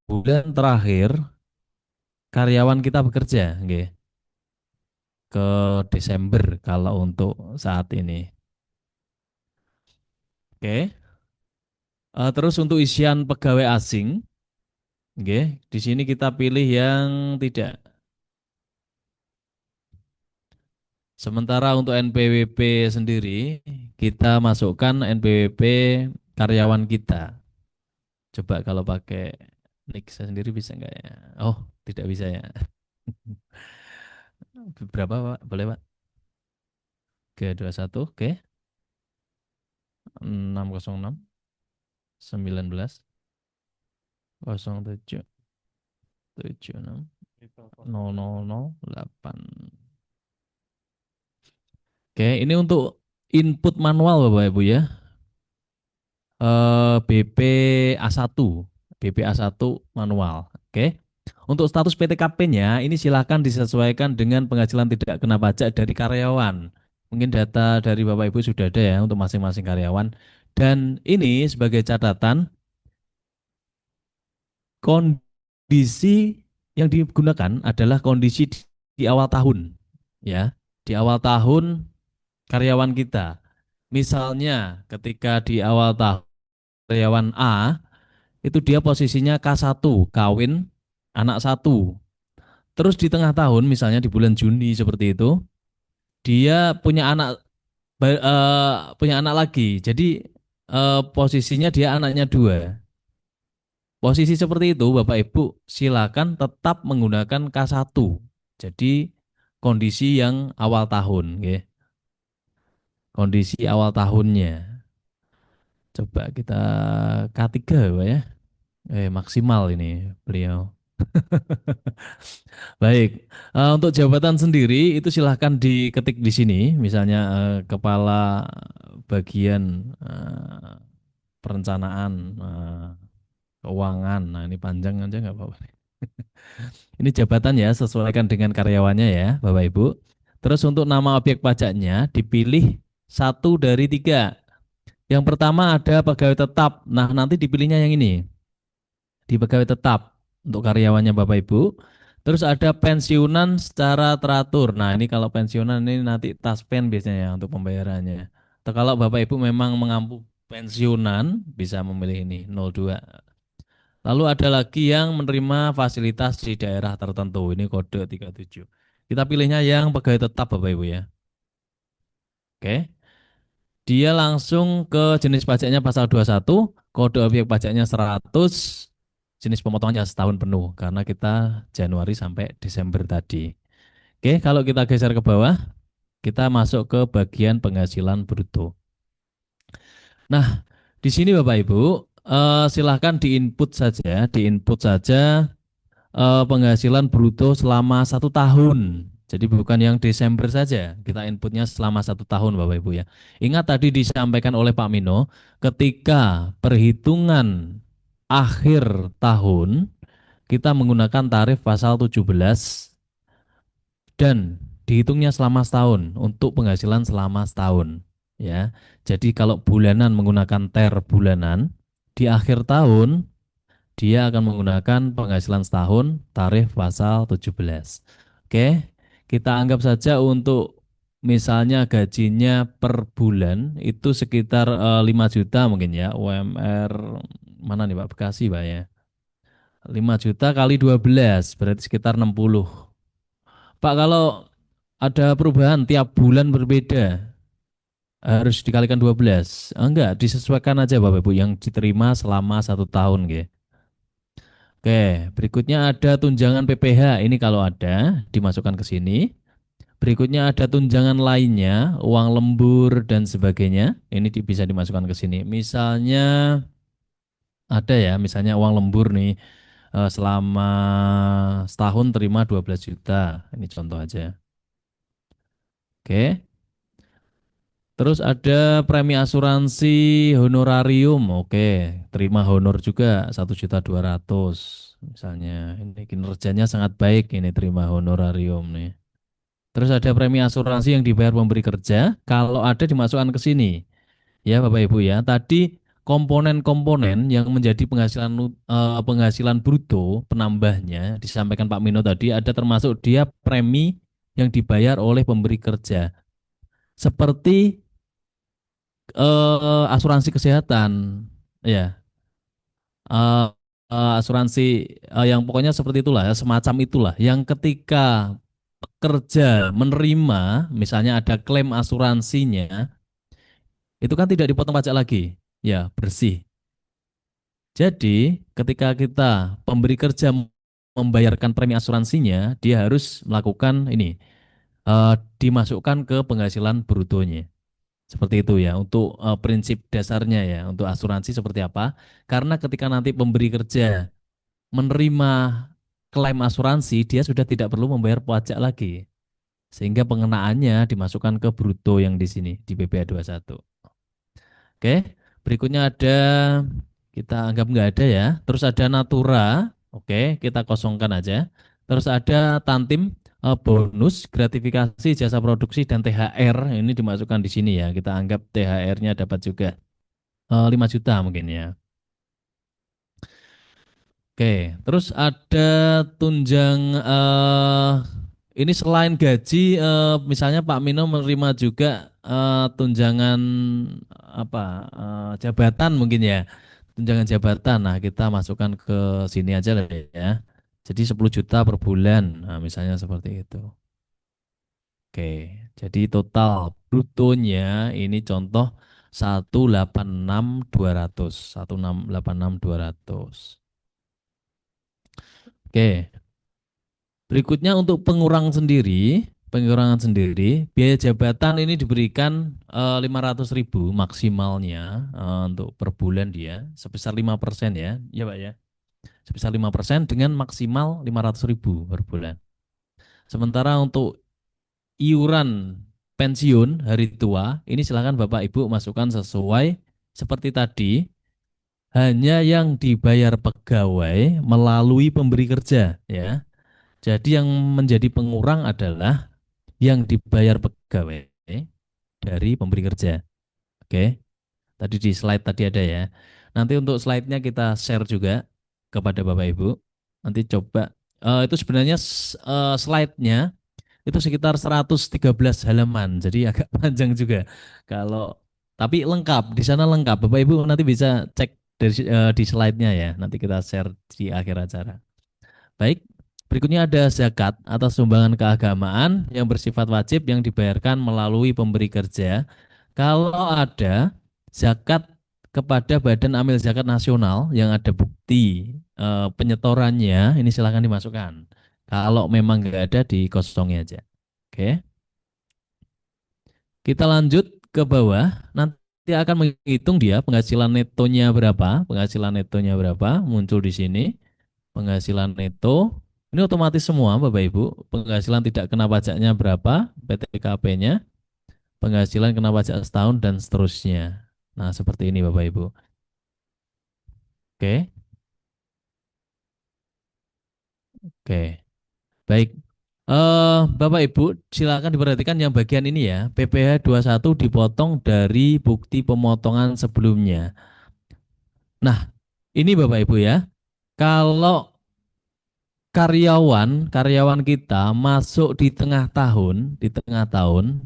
bulan terakhir karyawan kita bekerja, nggih, ke Desember kalau untuk saat ini. Oke. Terus untuk isian pegawai asing, nggih, di sini kita pilih yang tidak. Sementara untuk NPWP sendiri, kita masukkan NPWP karyawan kita. Coba kalau pakai nick saya sendiri bisa nggak ya? Oh, tidak bisa ya. Berapa Pak? Boleh Pak? Ke 21, oke. 606 19 07 76 0008. Oke, ini untuk input manual Bapak Ibu ya. BPA1, BPA1 manual. Oke. Untuk status PTKP-nya ini silakan disesuaikan dengan penghasilan tidak kena pajak dari karyawan. Mungkin data dari Bapak Ibu sudah ada ya untuk masing-masing karyawan. Dan ini sebagai catatan kondisi yang digunakan adalah kondisi di awal tahun ya. Di awal tahun karyawan kita. Misalnya ketika di awal tahun karyawan A itu dia posisinya K1, kawin, anak satu. Terus di tengah tahun, misalnya di bulan Juni seperti itu, dia punya anak lagi. Jadi posisinya dia anaknya dua. Posisi seperti itu, Bapak Ibu silakan tetap menggunakan K1. Jadi kondisi yang awal tahun, nggih. Kondisi awal tahunnya. Coba kita K3 Pak ya. Maksimal ini beliau. Baik, untuk jabatan sendiri itu silahkan diketik di sini, misalnya kepala bagian perencanaan keuangan. Nah ini panjang aja nggak apa-apa. Ini jabatan ya, sesuaikan dengan karyawannya ya, Bapak Ibu. Terus untuk nama objek pajaknya dipilih satu dari tiga. Yang pertama ada pegawai tetap. Nah nanti dipilihnya yang ini, di pegawai tetap untuk karyawannya Bapak Ibu. Terus ada pensiunan secara teratur. Nah, ini kalau pensiunan ini nanti taspen biasanya ya untuk pembayarannya. Atau kalau Bapak Ibu memang mengampu pensiunan bisa memilih ini 02. Lalu ada lagi yang menerima fasilitas di daerah tertentu. Ini kode 37. Kita pilihnya yang pegawai tetap Bapak Ibu ya. Oke. Dia langsung ke jenis pajaknya pasal 21, kode objek pajaknya 100, jenis pemotongannya setahun penuh karena kita Januari sampai Desember tadi. Oke, kalau kita geser ke bawah, kita masuk ke bagian penghasilan bruto. Nah, di sini Bapak Ibu, silahkan diinput saja penghasilan bruto selama 1 tahun. Jadi bukan yang Desember saja, kita inputnya selama 1 tahun Bapak Ibu ya. Ingat tadi disampaikan oleh Pak Mino, ketika perhitungan akhir tahun, kita menggunakan tarif pasal 17 dan dihitungnya selama setahun untuk penghasilan selama setahun. Ya, jadi kalau bulanan menggunakan bulanan, di akhir tahun dia akan menggunakan penghasilan setahun tarif pasal 17. Oke, kita anggap saja untuk misalnya gajinya per bulan itu sekitar 5 juta mungkin ya. UMR mana nih Pak? Bekasi Pak ya. 5 juta kali 12 berarti sekitar 60. Pak kalau ada perubahan tiap bulan berbeda harus dikalikan 12. Enggak, disesuaikan aja Bapak Ibu yang diterima selama 1 tahun gitu. Oke, berikutnya ada tunjangan PPh. Ini kalau ada, dimasukkan ke sini. Berikutnya ada tunjangan lainnya, uang lembur dan sebagainya. Ini bisa dimasukkan ke sini. Misalnya ada ya, misalnya uang lembur nih selama setahun terima 12 juta. Ini contoh aja. Oke. Terus ada premi asuransi honorarium. Oke, terima honor juga 1.200.000 misalnya. Ini kinerjanya sangat baik ini terima honorarium nih. Terus ada premi asuransi yang dibayar pemberi kerja. Kalau ada dimasukkan ke sini. Ya Bapak Ibu ya. Tadi komponen-komponen yang menjadi penghasilan bruto penambahnya disampaikan Pak Mino tadi ada termasuk dia premi yang dibayar oleh pemberi kerja. Seperti asuransi kesehatan, ya, eh, asuransi yang pokoknya seperti itulah, ya, semacam itulah, yang ketika pekerja menerima, misalnya ada klaim asuransinya, itu kan tidak dipotong pajak lagi, ya bersih. Jadi ketika kita pemberi kerja membayarkan premi asuransinya, dia harus melakukan ini, dimasukkan ke penghasilan brutonya. Seperti itu ya, untuk prinsip dasarnya ya, untuk asuransi seperti apa? Karena ketika nanti pemberi kerja menerima klaim asuransi, dia sudah tidak perlu membayar pajak lagi. Sehingga pengenaannya dimasukkan ke bruto yang di sini, di BPA 21. Oke, berikutnya ada, kita anggap nggak ada ya. Terus ada natura, oke, kita kosongkan aja. Terus ada tantim, bonus, gratifikasi, jasa produksi, dan THR ini dimasukkan di sini ya. Kita anggap THR-nya dapat juga 5 juta mungkin ya. Oke, terus ada tunjang ini selain gaji, misalnya Pak Mino menerima juga tunjangan apa jabatan mungkin ya, tunjangan jabatan. Nah kita masukkan ke sini aja lah ya. Jadi 10 juta per bulan, nah, misalnya seperti itu. Oke, jadi total brutonya ini contoh 186.200, 186.200. Oke, berikutnya untuk pengurangan sendiri, biaya jabatan ini diberikan 500.000 maksimalnya untuk per bulan dia sebesar 5% ya, ya Pak ya, sebesar 5% dengan maksimal 500.000 per bulan. Sementara untuk iuran pensiun hari tua ini silakan Bapak Ibu masukkan sesuai seperti tadi, hanya yang dibayar pegawai melalui pemberi kerja ya. Jadi yang menjadi pengurang adalah yang dibayar pegawai dari pemberi kerja. Oke, tadi di slide tadi ada ya. Nanti untuk slide-nya kita share juga kepada Bapak Ibu. Nanti coba, itu sebenarnya slide-nya itu sekitar 113 halaman, jadi agak panjang juga. Kalau tapi lengkap, di sana lengkap. Bapak Ibu nanti bisa cek di slide-nya ya. Nanti kita share di akhir acara. Baik, berikutnya ada zakat atau sumbangan keagamaan yang bersifat wajib yang dibayarkan melalui pemberi kerja. Kalau ada zakat kepada Badan Amil Zakat Nasional yang ada bukti penyetorannya, ini silakan dimasukkan. Kalau memang nggak ada, dikosongin aja. Oke, kita lanjut ke bawah. Nanti akan menghitung dia penghasilan netonya berapa. Penghasilan netonya berapa muncul di sini. Penghasilan neto ini otomatis semua Bapak Ibu. Penghasilan tidak kena pajaknya berapa, PTKP-nya, penghasilan kena pajak setahun dan seterusnya. Nah, seperti ini Bapak Ibu. Oke. Oke. Baik. Bapak Ibu, silakan diperhatikan yang bagian ini ya. PPh 21 dipotong dari bukti pemotongan sebelumnya. Nah, ini Bapak Ibu ya. Kalau karyawan kita masuk di tengah tahun,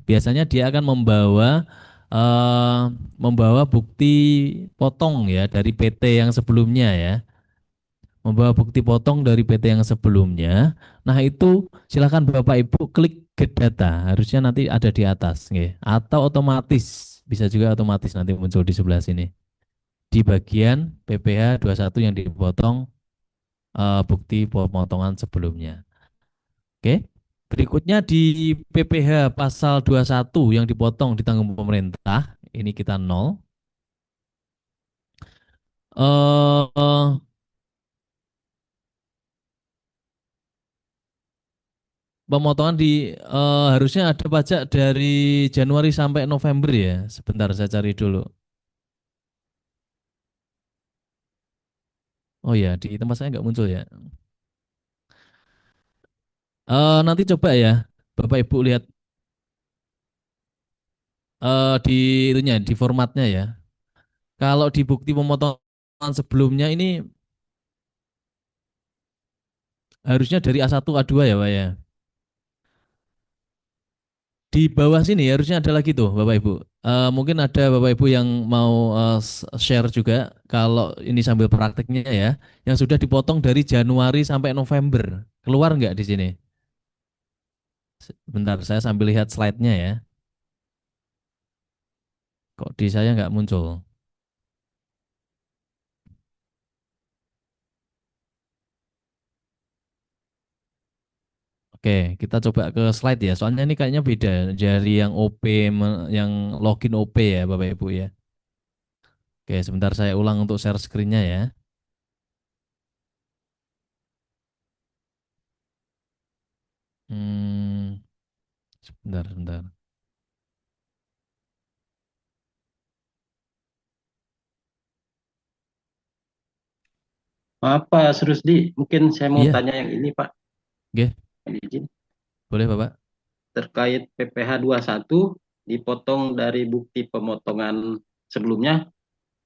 biasanya dia akan eh, membawa bukti potong ya dari PT yang sebelumnya ya, membawa bukti potong dari PT yang sebelumnya. Nah itu silakan Bapak Ibu klik get data, harusnya nanti ada di atas, nggih. Atau otomatis bisa juga otomatis nanti muncul di sebelah sini di bagian PPh 21 yang dipotong bukti pemotongan sebelumnya. Oke. Berikutnya di PPh pasal 21 yang dipotong ditanggung pemerintah, ini kita nol. Eh, Pemotongan harusnya ada pajak dari Januari sampai November ya. Sebentar saya cari dulu. Oh ya, di tempat saya nggak muncul ya. Nanti coba ya, Bapak Ibu lihat di itunya, di formatnya ya. Kalau di bukti pemotongan sebelumnya ini harusnya dari A1 A2 ya, Pak ya. Di bawah sini harusnya ada lagi tuh Bapak Ibu. Mungkin ada Bapak Ibu yang mau share juga kalau ini sambil prakteknya ya, yang sudah dipotong dari Januari sampai November. Keluar nggak di sini? Bentar, saya sambil lihat slide-nya ya. Kok di saya nggak muncul? Oke, kita coba ke slide ya. Soalnya ini kayaknya beda dari yang OP, yang login OP ya Bapak Ibu ya. Oke, sebentar saya ulang untuk share screen-nya ya. Hmm, sebentar, sebentar. Maaf Pak Surusdi, mungkin saya mau Iya, tanya yang ini Pak, oke, izin boleh Bapak. terkait PPh 21 dipotong dari bukti pemotongan sebelumnya,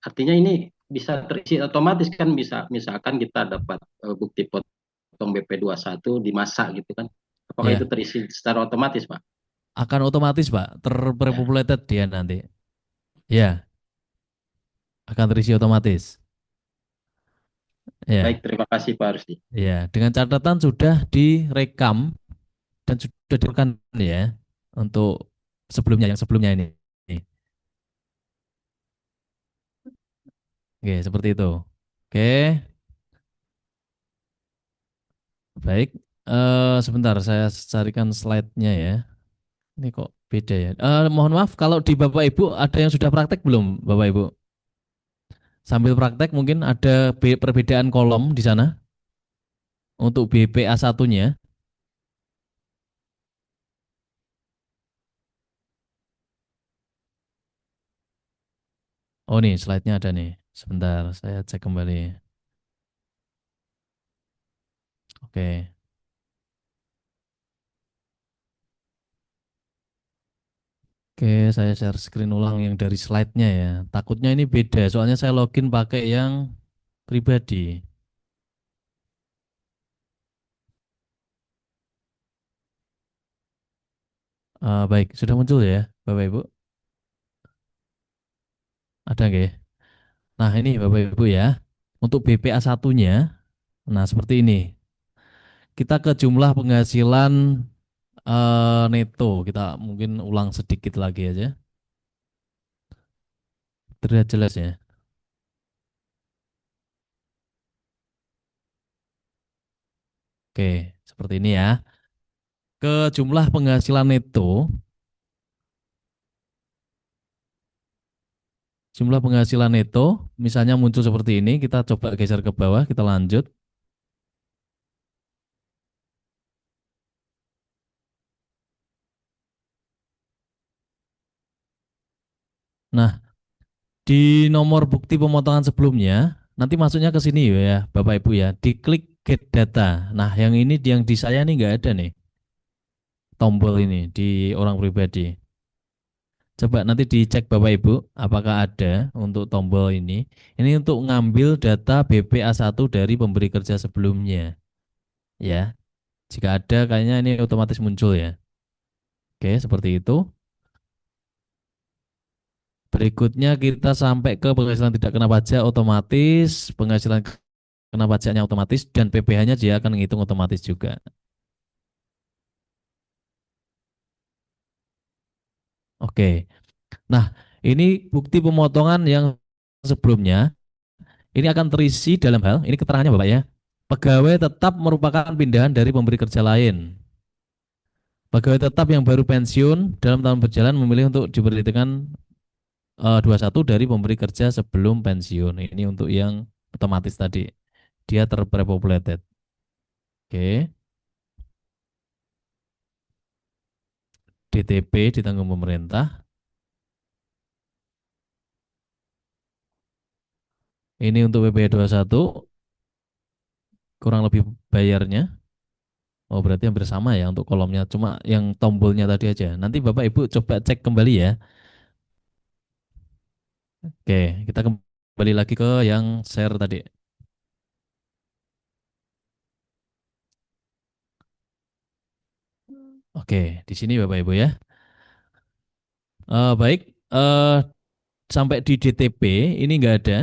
artinya ini bisa terisi otomatis kan, bisa misalkan kita dapat bukti potong BP 21 di masa gitu kan. Apakah itu Ya. terisi secara otomatis Pak? Akan otomatis, Pak, Ya, terpopulated dia nanti. Ya, akan terisi otomatis. baik, Ya, terima kasih Pak Rusdi. ya. Dengan catatan sudah direkam dan sudah direkam ya untuk sebelumnya yang sebelumnya ini. Oke, seperti itu. Oke, baik. Sebentar, saya carikan slide-nya ya. Ini kok beda ya. Mohon maaf, kalau di Bapak Ibu ada yang sudah praktek belum, Bapak Ibu? Sambil praktek mungkin ada perbedaan kolom di sana untuk BPA satunya. Oh nih, slide-nya ada nih. Sebentar, saya cek kembali. Oke. Oke, saya share screen ulang yang dari slide-nya ya. Takutnya ini beda, soalnya saya login pakai yang pribadi. Baik, sudah muncul ya, Bapak Ibu? Ada nggak ya? Nah, ini Bapak Ibu ya. Untuk BPA satunya, nah seperti ini. Kita ke jumlah penghasilan neto. Kita mungkin ulang sedikit lagi aja. Terlihat jelas ya. Oke, seperti ini ya. Ke jumlah penghasilan neto, jumlah penghasilan neto, misalnya muncul seperti ini, kita coba geser ke bawah, kita lanjut. Nah, di nomor bukti pemotongan sebelumnya, nanti masuknya ke sini ya, Bapak Ibu ya. Diklik get data. Nah, yang ini yang di saya nih nggak ada nih, tombol ini di orang pribadi. Coba nanti dicek Bapak Ibu, apakah ada untuk tombol ini. Ini untuk ngambil data BPA1 dari pemberi kerja sebelumnya. Ya, jika ada kayaknya ini otomatis muncul ya. Oke, seperti itu. Berikutnya kita sampai ke penghasilan tidak kena pajak otomatis, penghasilan kena pajaknya otomatis, dan PPh-nya dia akan menghitung otomatis juga. Oke, nah ini bukti pemotongan yang sebelumnya, ini akan terisi dalam hal, ini keterangannya Bapak ya, pegawai tetap merupakan pindahan dari pemberi kerja lain. Pegawai tetap yang baru pensiun dalam tahun berjalan memilih untuk diberhentikan 21 dari pemberi kerja sebelum pensiun. Ini untuk yang otomatis tadi. Dia terpopulated. Oke. DTP ditanggung pemerintah. Ini untuk PP 21 kurang lebih bayarnya. Oh, berarti hampir sama ya untuk kolomnya. Cuma yang tombolnya tadi aja. Nanti Bapak Ibu coba cek kembali ya. Oke, kita kembali lagi ke yang share tadi. Oke, di sini Bapak Ibu ya. Baik, sampai di DTP ini enggak ada.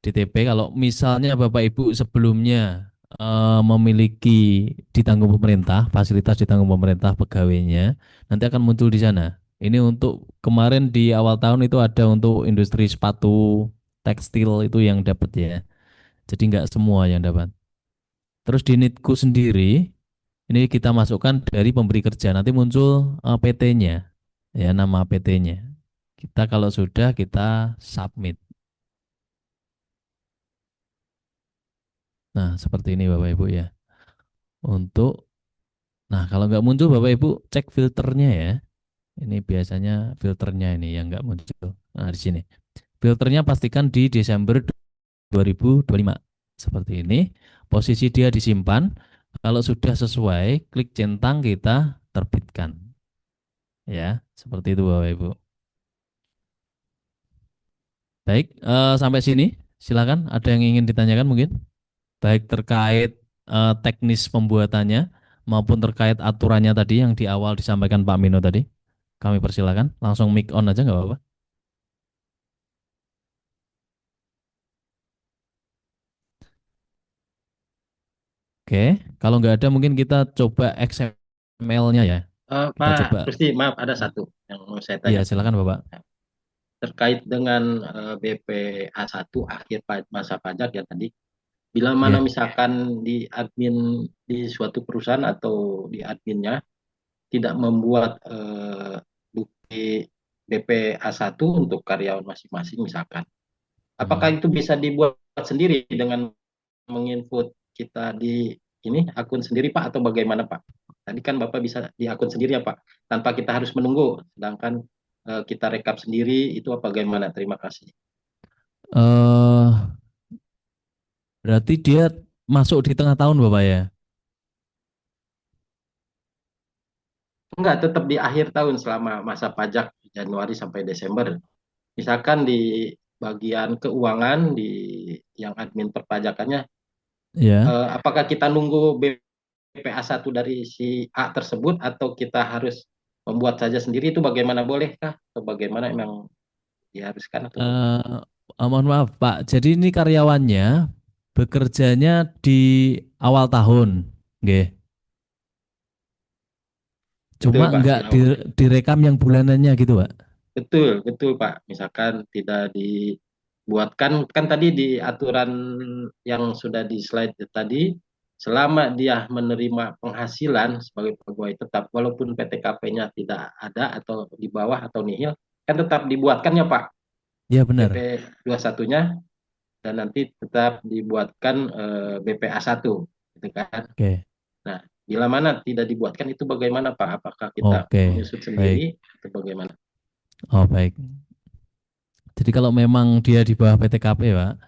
DTP kalau misalnya Bapak Ibu sebelumnya memiliki ditanggung pemerintah, fasilitas ditanggung pemerintah pegawainya, nanti akan muncul di sana. Ini untuk kemarin di awal tahun itu ada untuk industri sepatu, tekstil itu yang dapat ya. Jadi nggak semua yang dapat. Terus di NITku sendiri, ini kita masukkan dari pemberi kerja, nanti muncul PT-nya, ya nama PT-nya. Kita kalau sudah kita submit. Nah, seperti ini Bapak Ibu ya. Untuk, nah kalau nggak muncul Bapak Ibu cek filternya ya. Ini biasanya filternya ini yang nggak muncul. Nah, di sini. Filternya pastikan di Desember 2025. Seperti ini. Posisi dia disimpan. Kalau sudah sesuai, klik centang kita terbitkan. Ya, seperti itu Bapak Ibu. Baik, sampai sini. Silakan, ada yang ingin ditanyakan mungkin? Baik terkait teknis pembuatannya maupun terkait aturannya tadi yang di awal disampaikan Pak Mino tadi. Kami persilakan, langsung mic on aja nggak apa-apa. Oke, kalau nggak ada mungkin kita coba XML-nya ya. Kita Pak coba. Rusdi, maaf ada satu yang mau saya Iya, tanya. silakan Bapak. Terkait dengan BPA1 akhir masa pajak ya tadi. Bila mana Iya. misalkan di admin di suatu perusahaan atau di adminnya tidak membuat bukti BPA1 untuk karyawan masing-masing misalkan. Apakah Hmm. itu bisa dibuat sendiri dengan menginput kita di ini akun sendiri Pak atau bagaimana Pak? Tadi kan Bapak bisa di akun sendiri ya Pak, tanpa kita harus menunggu, sedangkan kita rekap sendiri itu apa bagaimana? Terima kasih. eh Berarti dia masuk di tengah tahun Bapak ya? Enggak, tetap di akhir tahun selama masa pajak Januari sampai Desember. Misalkan di bagian keuangan di yang admin perpajakannya, Ya. apakah kita nunggu BPA1 dari si A tersebut atau kita harus membuat saja sendiri itu bagaimana bolehkah atau bagaimana memang diharuskan atau Eh, bagaimana? Mohon maaf Pak, jadi ini karyawannya bekerjanya di awal tahun, nggih. Betul Cuma Pak, di enggak awal. direkam yang bulanannya gitu Pak. Betul, betul Pak. Misalkan tidak dibuatkan, kan tadi di aturan yang sudah di slide tadi, selama dia menerima penghasilan sebagai pegawai tetap, walaupun PTKP-nya tidak ada atau di bawah atau nihil, kan tetap dibuatkan ya Pak, Ya PP benar. 21-nya, dan nanti tetap dibuatkan BPA 1, gitu kan. Oke. Nah, bila mana tidak dibuatkan itu bagaimana Pak? Apakah kita Oke. menyusut Baik. sendiri atau bagaimana? Oh, baik. Jadi kalau memang dia di bawah PTKP, Pak,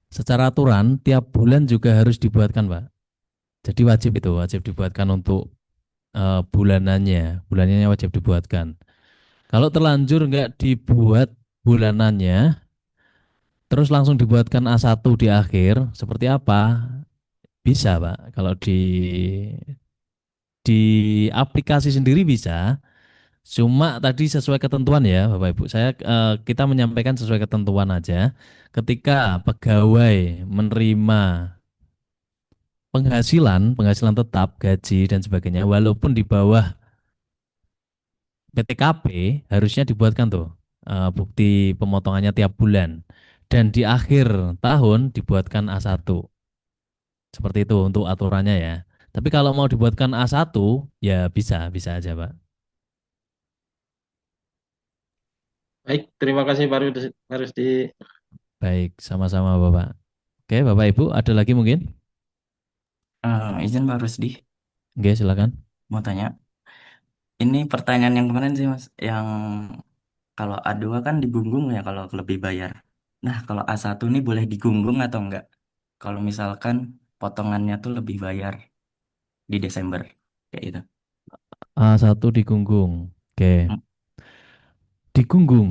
secara aturan tiap bulan juga harus dibuatkan, Pak. Jadi wajib itu, wajib dibuatkan untuk bulanannya wajib dibuatkan. Kalau terlanjur nggak dibuat bulanannya, terus langsung dibuatkan A1 di akhir, seperti apa? Bisa, Pak. Kalau di aplikasi sendiri bisa, cuma tadi sesuai ketentuan ya, Bapak Ibu. Kita menyampaikan sesuai ketentuan aja. Ketika pegawai menerima penghasilan tetap, gaji dan sebagainya, walaupun di bawah PTKP, harusnya dibuatkan tuh bukti pemotongannya tiap bulan. Dan di akhir tahun dibuatkan A1. Seperti itu untuk aturannya ya. Tapi kalau mau dibuatkan A1, ya bisa, bisa aja, Pak. Baik, terima kasih Pak Rusdi. Baik, sama-sama Bapak. Oke, Bapak Ibu, ada lagi mungkin? Izin Pak Rusdi, Oke, silakan. mau tanya. Ini pertanyaan yang kemarin sih Mas, yang kalau A2 kan digunggung ya kalau lebih bayar. Nah, kalau A1 ini boleh digunggung atau enggak? Kalau misalkan potongannya tuh lebih bayar di Desember, kayak itu. A1 digunggung. Oke, Hmm. digunggung.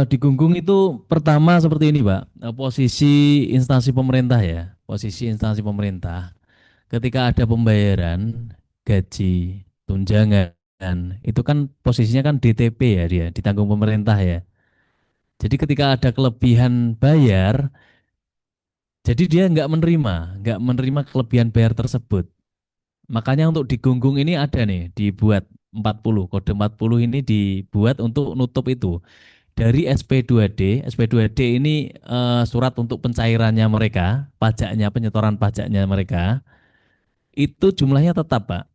Digunggung itu pertama seperti ini, Pak. Posisi instansi pemerintah ya. Posisi instansi pemerintah. Ketika ada pembayaran gaji, tunjangan, itu kan posisinya kan DTP ya dia, ditanggung pemerintah ya. Jadi ketika ada kelebihan bayar, jadi dia nggak menerima kelebihan bayar tersebut. Makanya untuk digunggung ini ada nih, dibuat 40, kode 40 ini dibuat untuk nutup itu. Dari SP2D, SP2D ini surat untuk pencairannya mereka, pajaknya, penyetoran pajaknya mereka, itu jumlahnya tetap, Pak.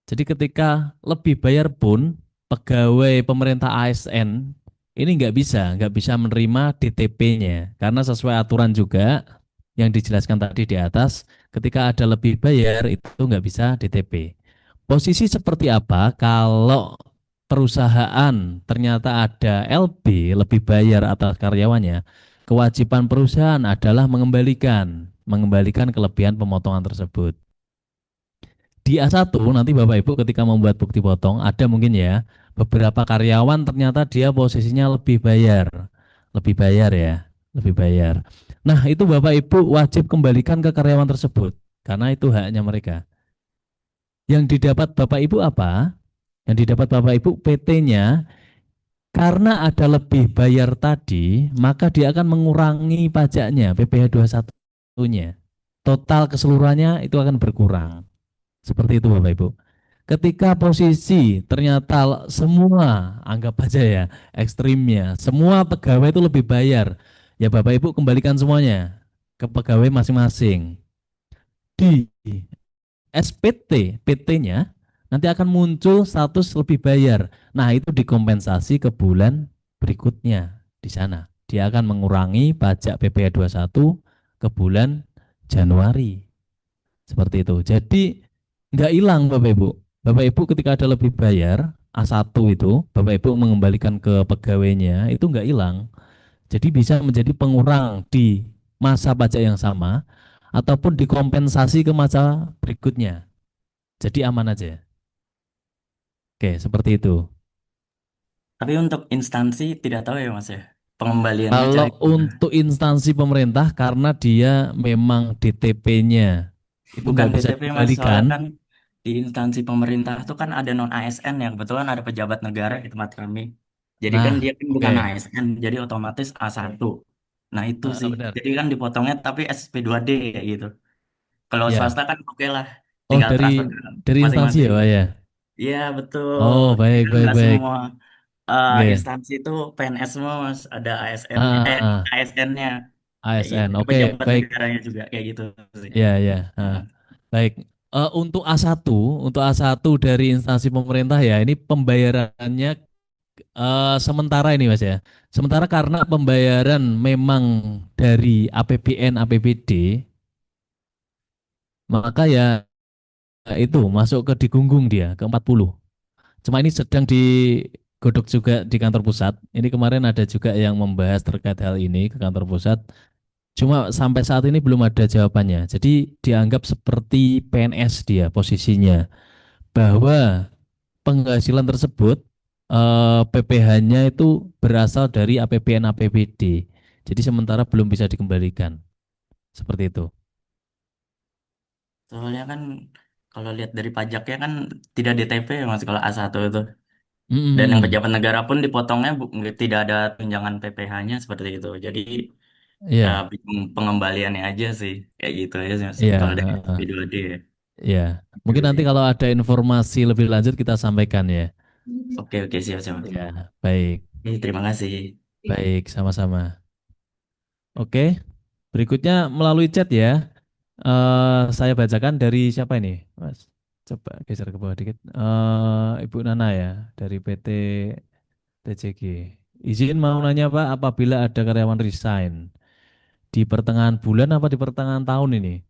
Jadi ketika lebih bayar pun, pegawai pemerintah ASN ini nggak bisa menerima DTP-nya. Karena sesuai aturan juga yang dijelaskan tadi di atas, ketika ada lebih bayar itu nggak bisa DTP. Posisi seperti apa kalau perusahaan ternyata ada LB lebih bayar atas karyawannya, kewajiban perusahaan adalah mengembalikan kelebihan pemotongan tersebut. Di A1 nanti Bapak Ibu ketika membuat bukti potong ada mungkin ya beberapa karyawan ternyata dia posisinya lebih bayar ya, lebih bayar. Nah itu Bapak Ibu wajib kembalikan ke karyawan tersebut karena itu haknya mereka. Yang didapat Bapak Ibu apa? Yang didapat Bapak Ibu PT-nya karena ada lebih bayar tadi, maka dia akan mengurangi pajaknya PPh 21-nya. Total keseluruhannya itu akan berkurang. Seperti itu Bapak Ibu. Ketika posisi ternyata semua, anggap aja ya, ekstrimnya, semua pegawai itu lebih bayar, ya Bapak Ibu kembalikan semuanya ke pegawai masing-masing. Di SPT, PT-nya nanti akan muncul status lebih bayar. Nah, itu dikompensasi ke bulan berikutnya di sana. Dia akan mengurangi pajak PPh 21 ke bulan Januari. Seperti itu. Jadi nggak hilang Bapak Ibu. Bapak Ibu ketika ada lebih bayar A1 itu, Bapak Ibu mengembalikan ke pegawainya itu nggak hilang. Jadi bisa menjadi pengurang di masa pajak yang sama ataupun dikompensasi ke masa berikutnya. Jadi aman aja. Oke, seperti itu. Tapi untuk instansi tidak tahu ya Mas ya. Pengembaliannya Kalau cara untuk instansi pemerintah karena dia memang DTP-nya itu bukan nggak bisa DTP Mas, dikembalikan. soalnya kan di instansi pemerintah itu kan ada non ASN ya, kebetulan ada pejabat negara di tempat kami. Jadi kan Nah, dia kan bukan oke. ASN, jadi otomatis A1. Nah itu sih. Benar. Jadi kan dipotongnya tapi SP2D kayak gitu. Kalau Ya. swasta kan oke lah, Oh, tinggal transfer ke dari instansi ya, masing-masing. Pak ya. Iya betul. Oh, Jadi baik, kan baik, nggak baik. semua Oke. instansi itu PNS semua mas, ada ASN-nya, Ah, ASN-nya kayak gitu. ASN. Oke, Pejabat baik. negaranya juga kayak gitu sih. Ya, ya. Heeh. Baik. Untuk A1, untuk A1 dari instansi pemerintah ya, ini pembayarannya sementara ini Mas ya. Sementara karena pembayaran memang dari APBN, APBD, maka ya itu masuk ke digunggung dia ke 40. Cuma ini sedang digodok juga di kantor pusat. Ini kemarin ada juga yang membahas terkait hal ini ke kantor pusat. Cuma sampai saat ini belum ada jawabannya. Jadi dianggap seperti PNS dia posisinya, bahwa penghasilan tersebut PPh-nya itu berasal dari APBN APBD. Jadi sementara belum bisa dikembalikan. Seperti itu. Soalnya kan kalau lihat dari pajaknya kan tidak DTP ya mas kalau A1 itu. Dan yang Mm-mm. pejabat negara pun dipotongnya tidak ada tunjangan PPh-nya seperti itu. Jadi ya Iya, bingung pengembaliannya aja sih. Kayak gitu aja sih mas. iya, Kalau dari SP2D ya. iya. Mungkin Gitu nanti sih. kalau ada informasi lebih lanjut kita sampaikan ya. Oke oke siap siap mas. Ya, baik, Terima kasih. baik, sama-sama. Oke, berikutnya melalui chat ya. Saya bacakan dari siapa ini, Mas? Coba geser ke bawah dikit. Ibu Nana ya, dari PT TCG. Izin mau nanya Pak, apabila ada karyawan resign di pertengahan bulan apa di pertengahan tahun ini,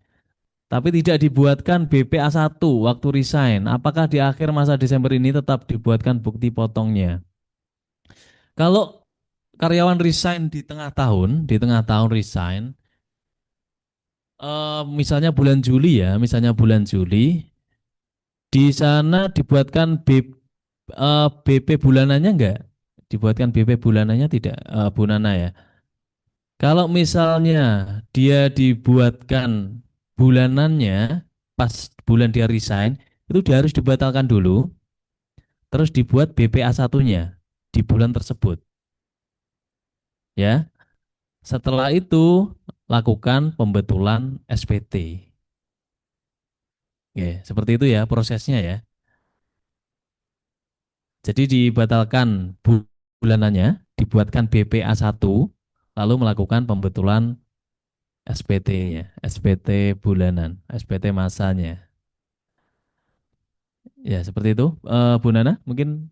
tapi tidak dibuatkan BPA 1 waktu resign, apakah di akhir masa Desember ini tetap dibuatkan bukti potongnya? Kalau karyawan resign di tengah tahun resign, misalnya bulan Juli ya, misalnya bulan Juli, di sana dibuatkan BP bulanannya enggak? Dibuatkan BP bulanannya tidak, Bu Nana ya. Kalau misalnya dia dibuatkan bulanannya pas bulan dia resign, itu dia harus dibatalkan dulu, terus dibuat BPA 1-nya di bulan tersebut, ya. Setelah itu lakukan pembetulan SPT. Oke, seperti itu ya prosesnya ya. Jadi dibatalkan bulanannya, dibuatkan BPA 1, lalu melakukan pembetulan SPT-nya, SPT bulanan, SPT masanya. Ya, seperti itu. Bu Nana, mungkin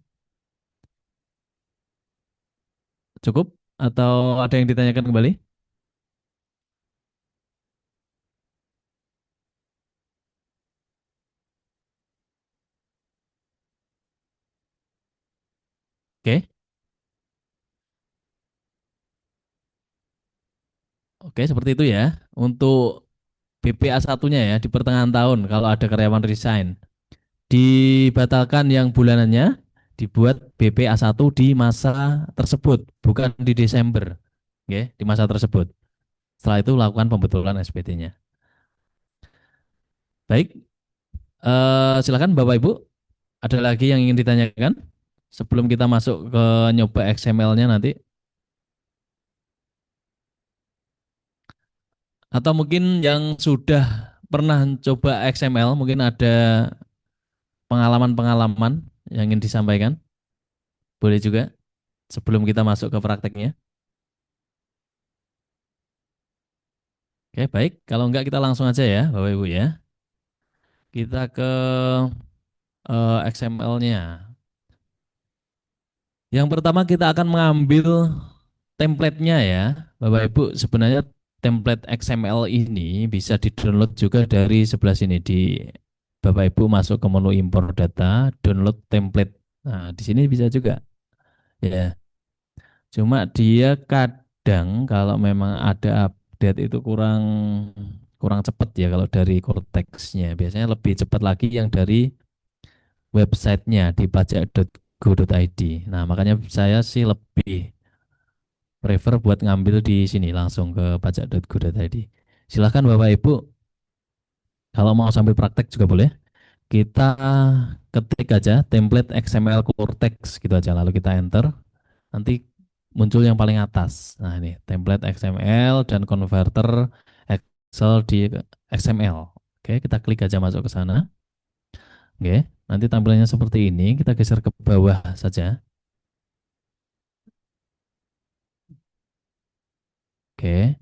cukup atau ada yang ditanyakan kembali? Oke, oke seperti itu ya. Untuk BPA 1-nya ya di pertengahan tahun kalau ada karyawan resign, dibatalkan yang bulanannya, dibuat BPA 1 di masa tersebut, bukan di Desember. Oke, di masa tersebut. Setelah itu lakukan pembetulan SPT-nya. Baik, silakan Bapak Ibu, ada lagi yang ingin ditanyakan sebelum kita masuk ke nyoba XML-nya nanti? Atau mungkin yang sudah pernah coba XML, mungkin ada pengalaman-pengalaman yang ingin disampaikan? Boleh juga sebelum kita masuk ke prakteknya. Oke, baik. Kalau enggak kita langsung aja ya, Bapak Ibu ya. Kita ke XML-nya. Yang pertama kita akan mengambil template-nya ya. Bapak Ibu, sebenarnya template XML ini bisa di-download juga dari sebelah sini di Bapak Ibu masuk ke menu import data, download template. Nah, di sini bisa juga ya. Cuma dia kadang kalau memang ada update itu kurang kurang cepat ya kalau dari Cortex-nya. Biasanya lebih cepat lagi yang dari websitenya di pajak.go.id. Nah, makanya saya sih lebih prefer buat ngambil di sini langsung ke pajak.go.id. Silahkan Bapak Ibu, kalau mau sambil praktek juga boleh. Kita ketik aja template XML Cortex gitu aja, lalu kita enter. Nanti muncul yang paling atas. Nah, ini template XML dan converter Excel di XML. Oke, kita klik aja masuk ke sana. Oke, nanti tampilannya seperti ini. Kita geser ke bawah saja. Oke.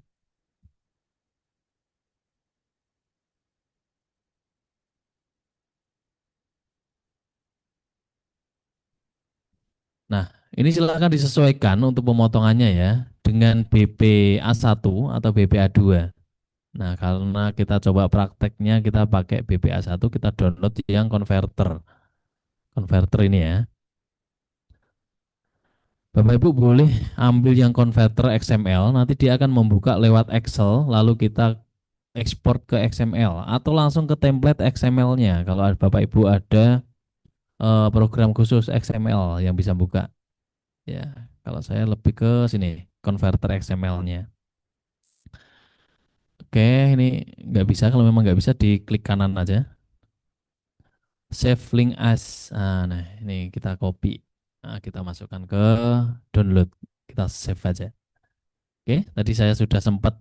Nah, ini silakan disesuaikan untuk pemotongannya ya dengan BPA1 atau BPA2. Nah, karena kita coba prakteknya kita pakai BPA1, kita download yang converter. Converter ini ya. Bapak Ibu boleh ambil yang converter XML, nanti dia akan membuka lewat Excel, lalu kita ekspor ke XML atau langsung ke template XML-nya. Kalau Bapak Ibu ada program khusus XML yang bisa buka. Ya, kalau saya lebih ke sini, converter XML-nya. Oke, ini nggak bisa. Kalau memang nggak bisa, diklik kanan aja. Save link as. Nah, ini kita copy. Nah, kita masukkan ke download. Kita save aja. Oke, tadi saya sudah sempat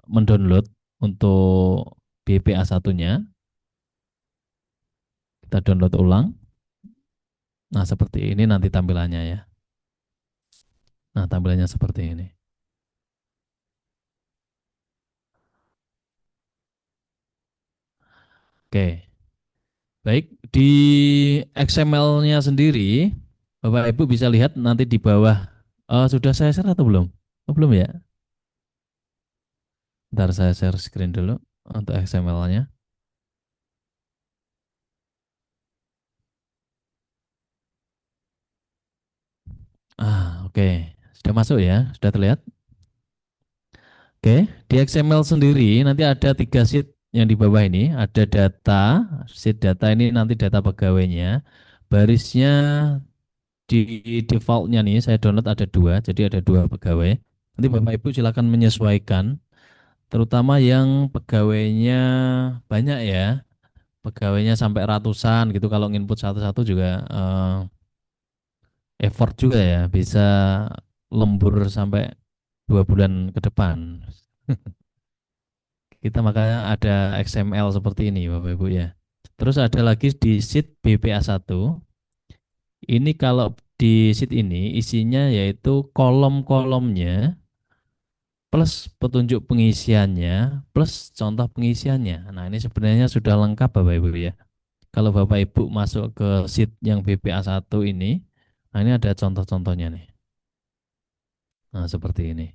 mendownload untuk BPA1-nya. Kita download ulang. Nah, seperti ini nanti tampilannya ya. Nah, tampilannya seperti ini. Oke, baik. Di XML-nya sendiri, Bapak Ibu bisa lihat nanti di bawah. Sudah saya share atau belum? Oh, belum ya? Ntar saya share screen dulu untuk XML-nya. Oke. Sudah masuk ya? Sudah terlihat? Oke, di XML sendiri nanti ada 3 sheet yang di bawah ini. Ada data, sheet data ini nanti data pegawainya. Barisnya di defaultnya nih, saya download ada 2, jadi ada 2 pegawai. Nanti Bapak Ibu silakan menyesuaikan, terutama yang pegawainya banyak ya, pegawainya sampai ratusan gitu. Kalau nginput satu-satu juga effort juga ya, bisa lembur sampai 2 bulan ke depan. Kita makanya ada XML seperti ini Bapak Ibu ya. Terus ada lagi di sheet BPA1. Ini kalau di sheet ini isinya yaitu kolom-kolomnya plus petunjuk pengisiannya plus contoh pengisiannya. Nah, ini sebenarnya sudah lengkap Bapak Ibu ya. Kalau Bapak Ibu masuk ke sheet yang BPA1 ini, nah ini ada contoh-contohnya nih. Nah, seperti ini.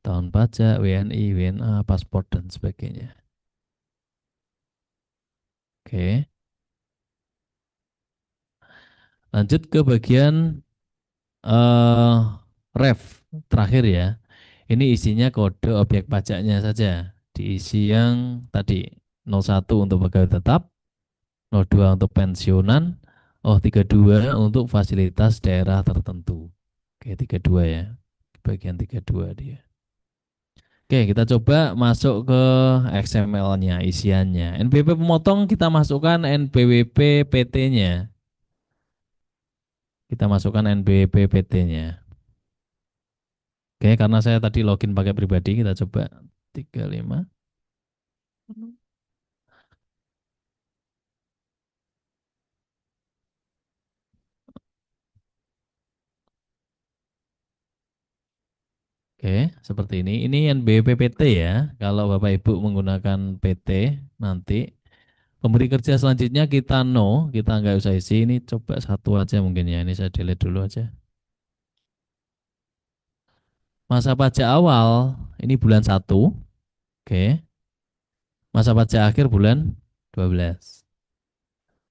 Tahun pajak, WNI, WNA, paspor dan sebagainya. Oke. Lanjut ke bagian eh ref terakhir ya. Ini isinya kode objek pajaknya saja. Diisi yang tadi 01 untuk pegawai tetap, 02 untuk pensiunan, 32 untuk fasilitas daerah tertentu. Oke, 32 ya. Bagian 32 dia. Oke, kita coba masuk ke XML-nya, isiannya. NBP pemotong kita masukkan NBWP PT-nya. Kita masukkan NBWP PT-nya. Oke, karena saya tadi login pakai pribadi, kita coba 35. Oke, seperti ini. Ini NBWP PT ya. Kalau Bapak Ibu menggunakan PT, nanti pemberi kerja selanjutnya kita no, kita nggak usah isi. Ini coba satu aja mungkin ya. Ini saya delete dulu aja. Masa pajak awal, ini bulan 1. Oke. Masa pajak akhir bulan 12.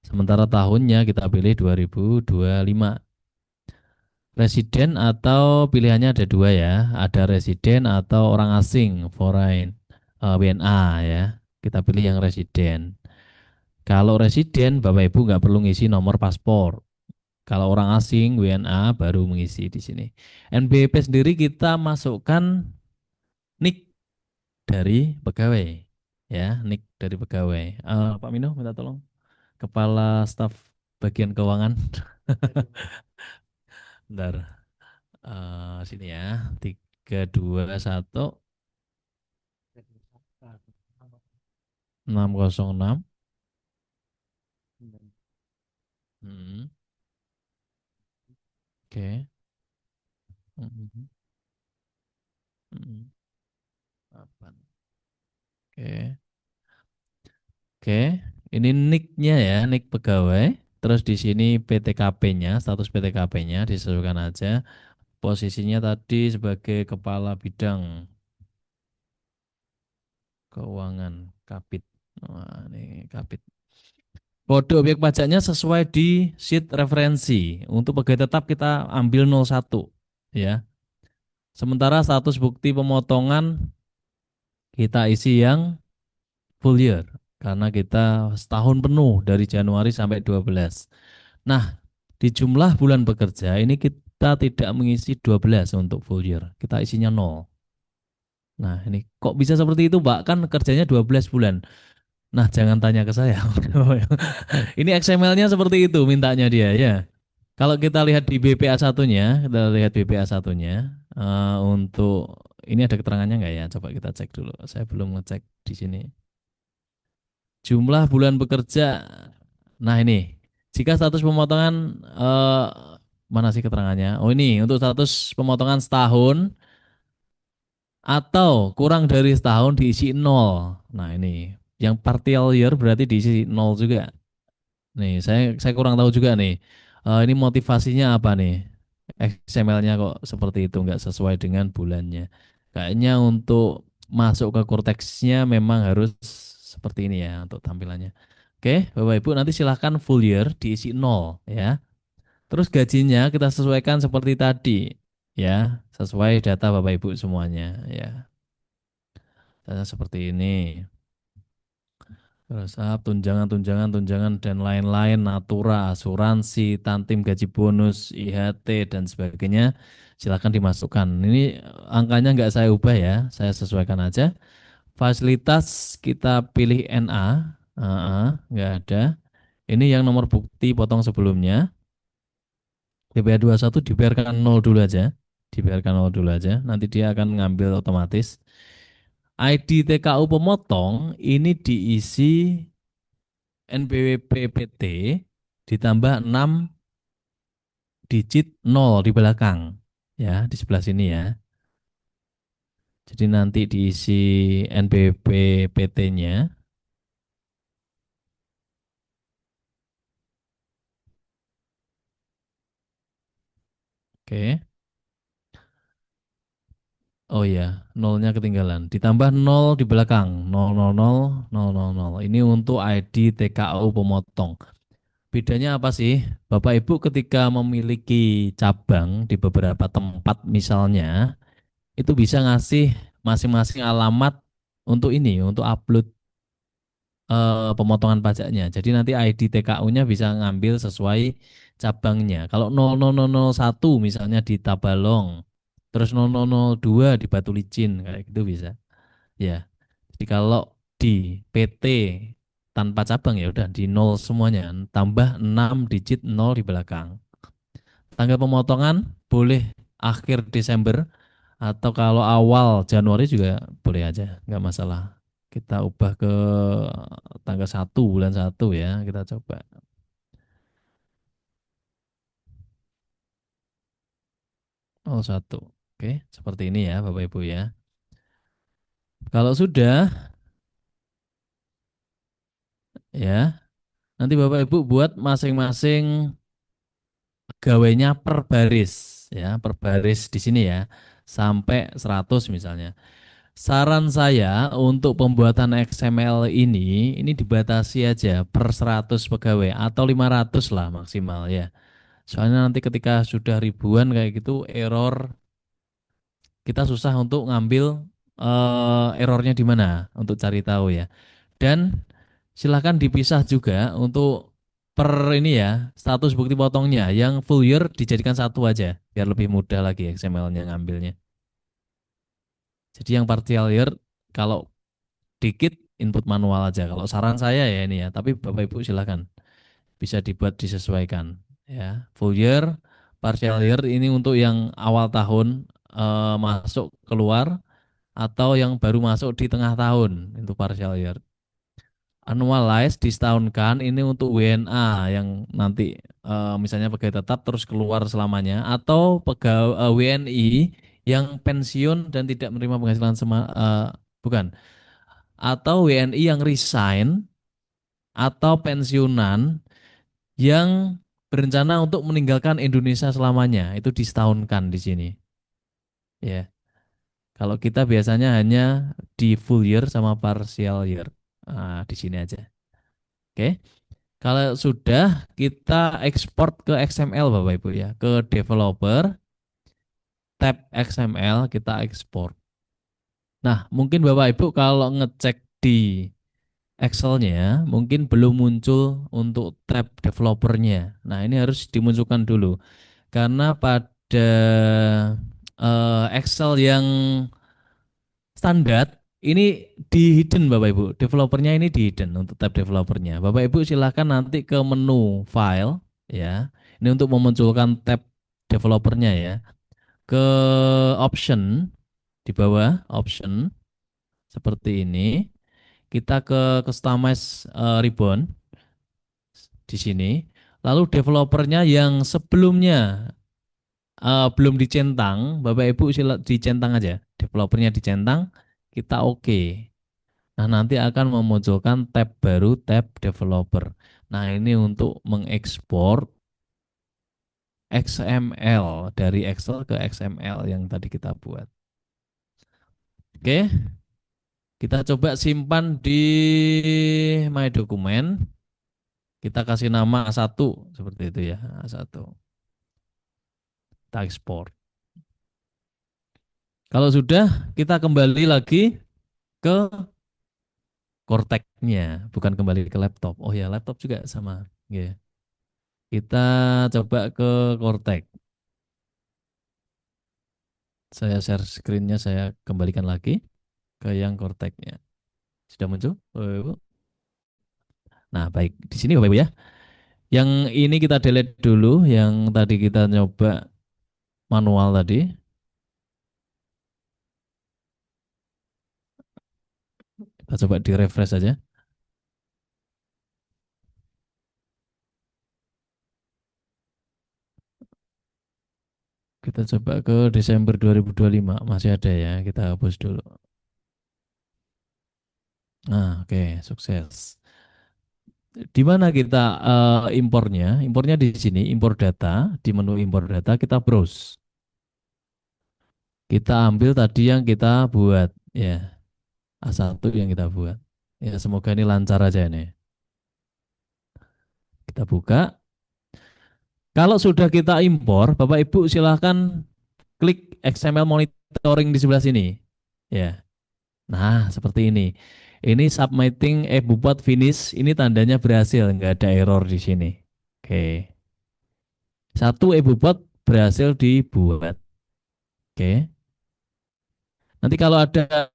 Sementara tahunnya kita pilih 2025. Residen atau pilihannya ada 2 ya. Ada residen atau orang asing, foreign, WNA ya. Kita pilih yang residen. Kalau residen, Bapak Ibu nggak perlu ngisi nomor paspor. Kalau orang asing, WNA baru mengisi di sini. NBP sendiri kita masukkan NIK dari pegawai. Ya, NIK dari pegawai. Pak Mino, minta tolong. Kepala staf bagian keuangan. Bentar. Sini ya. 321 606. Hmm, oke. Hmm, hmm, 8. Oke. Oke. Ini nicknya ya, nick pegawai. Terus di sini PTKP-nya, status PTKP-nya disesuaikan aja. Posisinya tadi sebagai kepala bidang keuangan, Kapit. Wah, ini Kapit. Kode objek pajaknya sesuai di sheet referensi. Untuk pegawai tetap kita ambil 01 ya. Sementara status bukti pemotongan kita isi yang full year karena kita setahun penuh dari Januari sampai 12. Nah, di jumlah bulan bekerja ini kita tidak mengisi 12 untuk full year. Kita isinya 0. Nah, ini kok bisa seperti itu, Pak? Kan kerjanya 12 bulan. Nah, jangan tanya ke saya. Ini XML-nya seperti itu mintanya dia ya. Kalau kita lihat di BPA satunya, kita lihat BPA satunya untuk ini ada keterangannya nggak ya? Coba kita cek dulu. Saya belum ngecek di sini. Jumlah bulan bekerja. Nah, ini. Jika status pemotongan mana sih keterangannya? Oh, ini untuk status pemotongan setahun atau kurang dari setahun diisi 0. Nah, ini. Yang partial year berarti diisi 0 juga. Nih, saya kurang tahu juga nih. Ini motivasinya apa nih? XML-nya kok seperti itu nggak sesuai dengan bulannya. Kayaknya untuk masuk ke Cortex-nya memang harus seperti ini ya untuk tampilannya. Oke, Bapak Ibu nanti silahkan full year diisi 0 ya. Terus gajinya kita sesuaikan seperti tadi ya, sesuai data Bapak Ibu semuanya ya. Data seperti ini. Terus tunjangan, dan lain-lain, natura, asuransi, tantim gaji bonus, IHT, dan sebagainya, silakan dimasukkan. Ini angkanya nggak saya ubah ya, saya sesuaikan aja. Fasilitas kita pilih NA, nggak ada. Ini yang nomor bukti potong sebelumnya. DPA 21 dibiarkan 0 dulu aja, dibiarkan 0 dulu aja, nanti dia akan ngambil otomatis. ID TKU pemotong ini diisi NPWP-PT ditambah 6 digit 0 di belakang. Ya, di sebelah sini ya. Jadi nanti diisi NPWP-PT-nya. Oke. Oh ya, nolnya ketinggalan. Ditambah 0 di belakang. 000 000. Ini untuk ID TKU pemotong. Bedanya apa sih? Bapak Ibu ketika memiliki cabang di beberapa tempat misalnya, itu bisa ngasih masing-masing alamat untuk ini, untuk upload pemotongan pajaknya. Jadi nanti ID TKU-nya bisa ngambil sesuai cabangnya. Kalau 00001 misalnya di Tabalong, terus 0002 di Batu Licin, kayak gitu bisa. Ya. Jadi kalau di PT tanpa cabang ya udah di 0 semuanya, tambah 6 digit 0 di belakang. Tanggal pemotongan boleh akhir Desember atau kalau awal Januari juga boleh aja, nggak masalah. Kita ubah ke tanggal 1 bulan 1 ya, kita coba. Oh 1. Oke, seperti ini ya Bapak Ibu ya. Kalau sudah ya, nanti Bapak Ibu buat masing-masing pegawainya per baris ya, per baris di sini ya. Sampai 100 misalnya. Saran saya untuk pembuatan XML ini dibatasi aja per 100 pegawai atau 500 lah maksimal ya. Soalnya nanti ketika sudah ribuan kayak gitu error, kita susah untuk ngambil errornya di mana untuk cari tahu ya. Dan silahkan dipisah juga untuk per ini ya, status bukti potongnya yang full year dijadikan satu aja biar lebih mudah lagi XML-nya ngambilnya. Jadi yang partial year kalau dikit input manual aja. Kalau saran saya ya ini ya, tapi Bapak Ibu silakan bisa dibuat disesuaikan ya. Full year Partial year ini untuk yang awal tahun masuk keluar atau yang baru masuk di tengah tahun itu partial year. Annualize disetahunkan ini untuk WNA yang nanti misalnya pegawai tetap terus keluar selamanya atau pegawai WNI yang pensiun dan tidak menerima penghasilan bukan, atau WNI yang resign atau pensiunan yang berencana untuk meninggalkan Indonesia selamanya itu disetahunkan di sini. Ya, kalau kita biasanya hanya di full year sama partial year. Nah, di sini aja. Oke. Kalau sudah kita ekspor ke XML Bapak Ibu ya, ke developer, tab XML kita ekspor. Nah, mungkin Bapak Ibu kalau ngecek di Excel-nya mungkin belum muncul untuk tab developernya. Nah, ini harus dimunculkan dulu. Karena pada Excel yang standar ini di hidden Bapak Ibu. Developernya ini di hidden untuk tab developernya. Bapak Ibu silahkan nanti ke menu file ya. Ini untuk memunculkan tab developernya ya. Ke option di bawah option seperti ini. Kita ke customize ribbon di sini. Lalu developernya yang sebelumnya belum dicentang, Bapak Ibu sila dicentang aja. Developernya dicentang, kita oke. Nah, nanti akan memunculkan tab baru, tab developer. Nah, ini untuk mengekspor XML dari Excel ke XML yang tadi kita buat. Oke, kita coba simpan di My Document. Kita kasih nama A1 seperti itu ya, A1. Kita ekspor. Kalau sudah, kita kembali lagi ke Cortex-nya, bukan kembali ke laptop. Oh ya, laptop juga sama. Yeah. Kita coba ke Cortex. Saya share screen-nya, saya kembalikan lagi ke yang Cortex-nya. Sudah muncul? Nah, baik. Di sini Bapak Ibu ya. Yang ini kita delete dulu, yang tadi kita nyoba manual tadi. Kita coba di refresh saja. Kita coba ke Desember 2025, masih ada ya, kita hapus dulu. Nah, oke, sukses. Di mana kita impornya? Impornya di sini, impor data, di menu impor data kita browse. Kita ambil tadi yang kita buat, ya, A1 yang kita buat. Ya, semoga ini lancar aja nih. Kita buka. Kalau sudah kita impor, Bapak Ibu silahkan klik XML monitoring di sebelah sini. Ya. Nah, seperti ini. Ini submitting Bupot finish, ini tandanya berhasil, nggak ada error di sini. Oke. Satu Bupot berhasil dibuat. Oke. Nanti kalau ada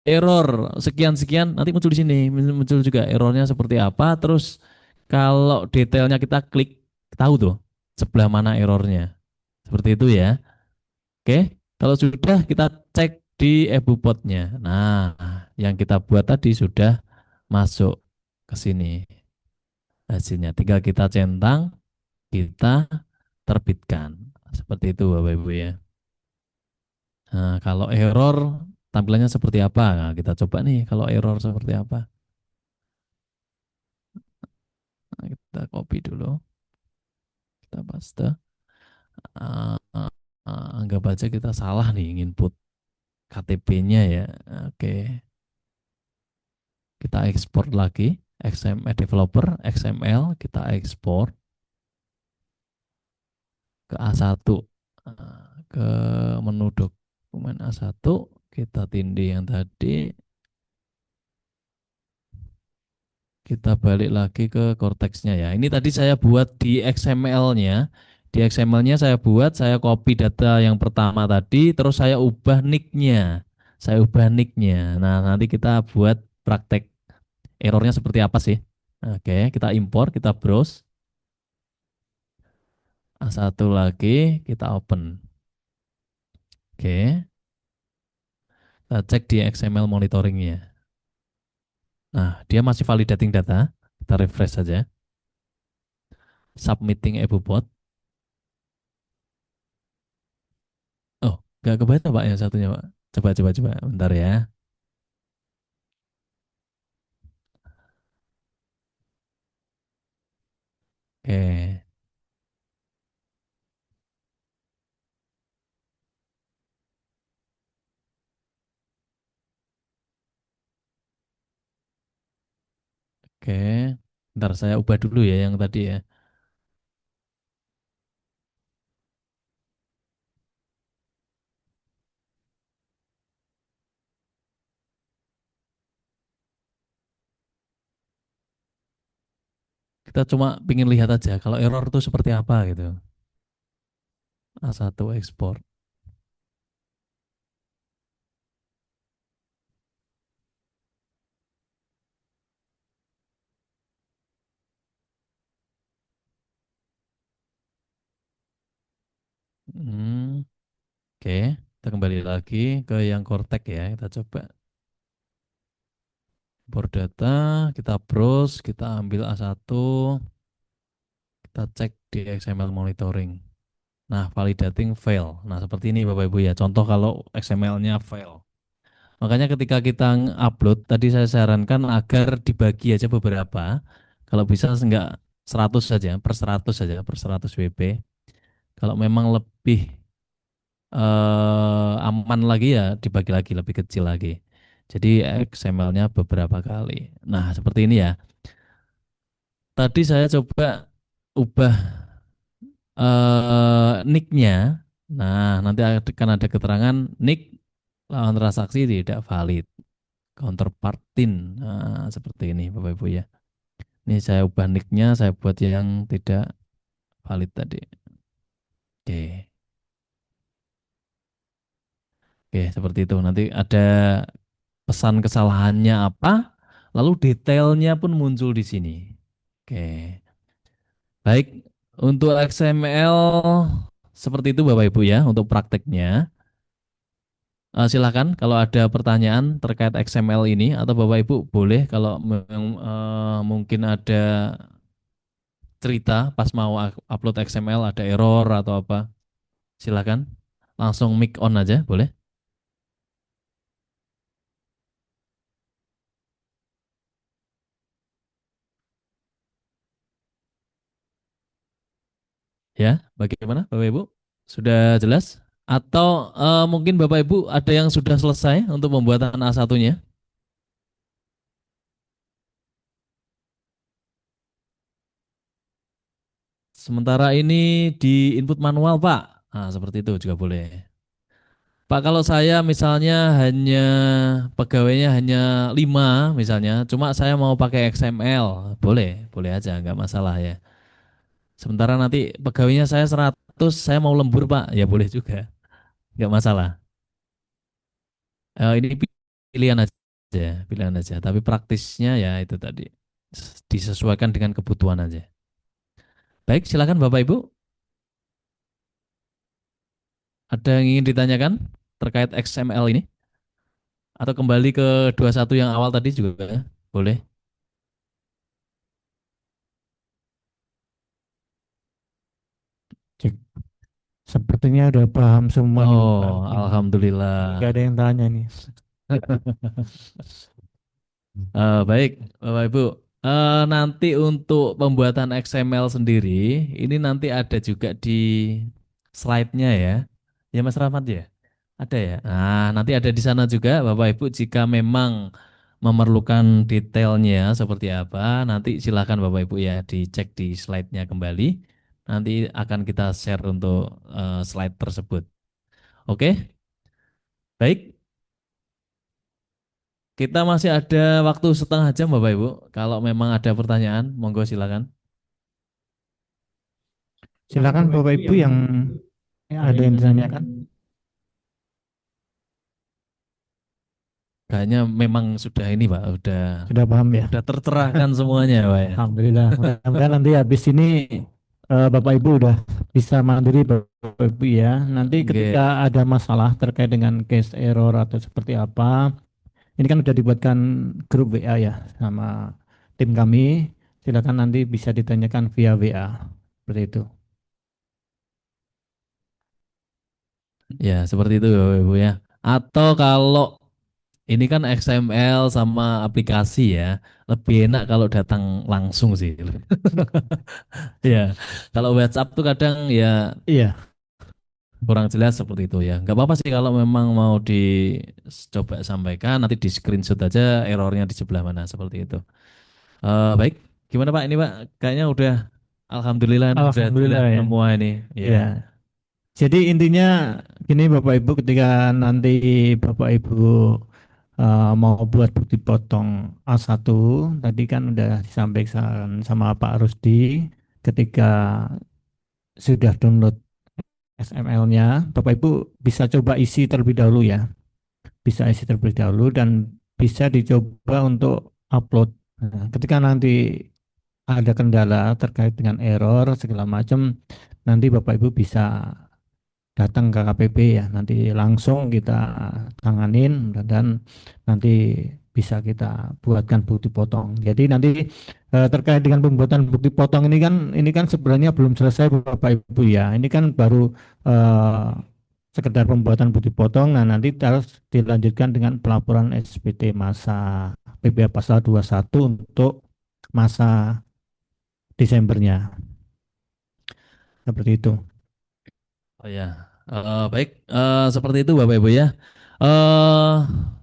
error sekian-sekian, nanti muncul di sini, muncul juga errornya seperti apa. Terus kalau detailnya kita klik, tahu tuh sebelah mana errornya. Seperti itu ya. Oke. Kalau sudah kita cek di ebupotnya. Nah, yang kita buat tadi sudah masuk ke sini hasilnya. Tinggal kita centang, kita terbitkan. Seperti itu Bapak Ibu ya. Nah, kalau error tampilannya seperti apa? Nah, kita coba nih kalau error seperti apa. Nah, kita copy dulu. Kita paste. Anggap aja kita salah nih input KTP-nya ya. Oke. Kita ekspor lagi. XML developer, XML, kita ekspor ke A1. Ke menu dokumen A1, kita tindih yang tadi. Kita balik lagi ke Cortex-nya ya. Ini tadi saya buat di XML-nya. Di XML-nya saya buat, saya copy data yang pertama tadi, terus saya ubah nick-nya. Saya ubah nick-nya. Nah, nanti kita buat praktek errornya seperti apa sih. Oke, kita impor, kita browse. A1 lagi kita open. Oke, kita cek di XML monitoringnya. Nah, dia masih validating data. Kita refresh saja. Submitting EBUBOT. Oh, nggak kebaca Pak yang satunya Pak. Coba. Bentar ya. Oke, oke. Bentar saya ubah dulu ya yang tadi ya. Kita cuma pingin lihat aja kalau error itu seperti apa gitu. A1 export. Hmm, oke, kita kembali lagi ke yang Cortex ya. Kita coba import data, kita browse, kita ambil A1, kita cek di XML monitoring. Nah, validating fail. Nah, seperti ini Bapak Ibu ya. Contoh kalau XML-nya fail. Makanya ketika kita upload, tadi saya sarankan agar dibagi aja beberapa. Kalau bisa enggak 100 saja, per 100 saja, per 100 WP. Kalau memang lebih aman lagi ya dibagi lagi, lebih kecil lagi. Jadi XML-nya beberapa kali. Nah, seperti ini ya. Tadi saya coba ubah nick-nya. Nah, nanti akan ada keterangan nick lawan transaksi tidak valid. Counterpartin. Nah, seperti ini Bapak Ibu ya. Ini saya ubah nick-nya, saya buat yang tidak valid tadi. Oke. Oke, seperti itu. Nanti ada pesan kesalahannya apa, lalu detailnya pun muncul di sini. Oke. Baik, untuk XML seperti itu Bapak Ibu ya, untuk prakteknya. Silakan kalau ada pertanyaan terkait XML ini atau Bapak Ibu boleh kalau mungkin ada cerita pas mau upload XML ada error atau apa, silakan langsung mic on aja boleh ya. Bagaimana Bapak Ibu? Sudah jelas? Atau mungkin Bapak Ibu ada yang sudah selesai untuk pembuatan A1-nya? Sementara ini di input manual, Pak. Nah, seperti itu juga boleh. Pak, kalau saya misalnya hanya pegawainya hanya 5 misalnya, cuma saya mau pakai XML, boleh, boleh aja, nggak masalah ya. Sementara nanti pegawainya saya 100, saya mau lembur, Pak, ya boleh juga, nggak masalah. Ini pilihan aja, pilihan aja. Tapi praktisnya ya itu tadi, disesuaikan dengan kebutuhan aja. Baik, silakan Bapak Ibu. Ada yang ingin ditanyakan terkait XML ini? Atau kembali ke 21 yang awal tadi juga boleh. Cek. Sepertinya udah paham semua nih Pak. Oh, alhamdulillah. Gak ada yang tanya nih. Baik, Bapak Ibu. Nanti untuk pembuatan XML sendiri, ini nanti ada juga di slide-nya ya. Ya Mas Rahmat ya? Ada ya? Nah, nanti ada di sana juga Bapak Ibu jika memang memerlukan detailnya seperti apa, nanti silakan Bapak Ibu ya dicek di slide-nya kembali. Nanti akan kita share untuk slide tersebut. Oke, baik. Kita masih ada waktu setengah jam Bapak Ibu. Kalau memang ada pertanyaan, monggo silakan. Silakan Bapak Ibu yang ada yang ditanyakan. Kayaknya memang sudah ini Pak, Sudah paham ya? sudah tercerahkan semuanya Pak ya. Alhamdulillah. Mudah-mudahan nanti habis ini Bapak Ibu udah bisa mandiri Bapak Ibu ya. Nanti Oke. ketika ada masalah terkait dengan case error atau seperti apa, ini kan udah dibuatkan grup WA ya sama tim kami. Silakan nanti bisa ditanyakan via WA. Seperti itu. Ya, seperti itu Bapak Ibu ya. Atau kalau ini kan XML sama aplikasi ya, lebih enak kalau datang langsung sih. Ya, kalau WhatsApp tuh kadang ya Iya, kurang jelas seperti itu ya. Nggak apa-apa sih kalau memang mau dicoba sampaikan, nanti di screenshot aja errornya di sebelah mana seperti itu. Baik, gimana Pak? Ini Pak, kayaknya udah, alhamdulillah udah Alhamdulillah jelas ya. semua ini. Ya, Ya. Jadi intinya gini Bapak Ibu, ketika nanti Bapak Ibu mau buat bukti potong A1, tadi kan udah disampaikan sama Pak Rusdi, ketika sudah download XML-nya, Bapak Ibu bisa coba isi terlebih dahulu ya. Bisa isi terlebih dahulu dan bisa dicoba untuk upload. Nah, ketika nanti ada kendala terkait dengan error segala macam, nanti Bapak Ibu bisa datang ke KPP ya, nanti langsung kita tanganin dan nanti bisa kita buatkan bukti potong. Jadi nanti terkait dengan pembuatan bukti potong ini kan sebenarnya belum selesai Bapak Ibu ya. Ini kan baru eh, sekedar pembuatan bukti potong. Nah, nanti harus dilanjutkan dengan pelaporan SPT masa PPh pasal 21 untuk masa Desembernya. Seperti itu. oh ya. Baik, seperti itu Bapak Ibu ya. Eh,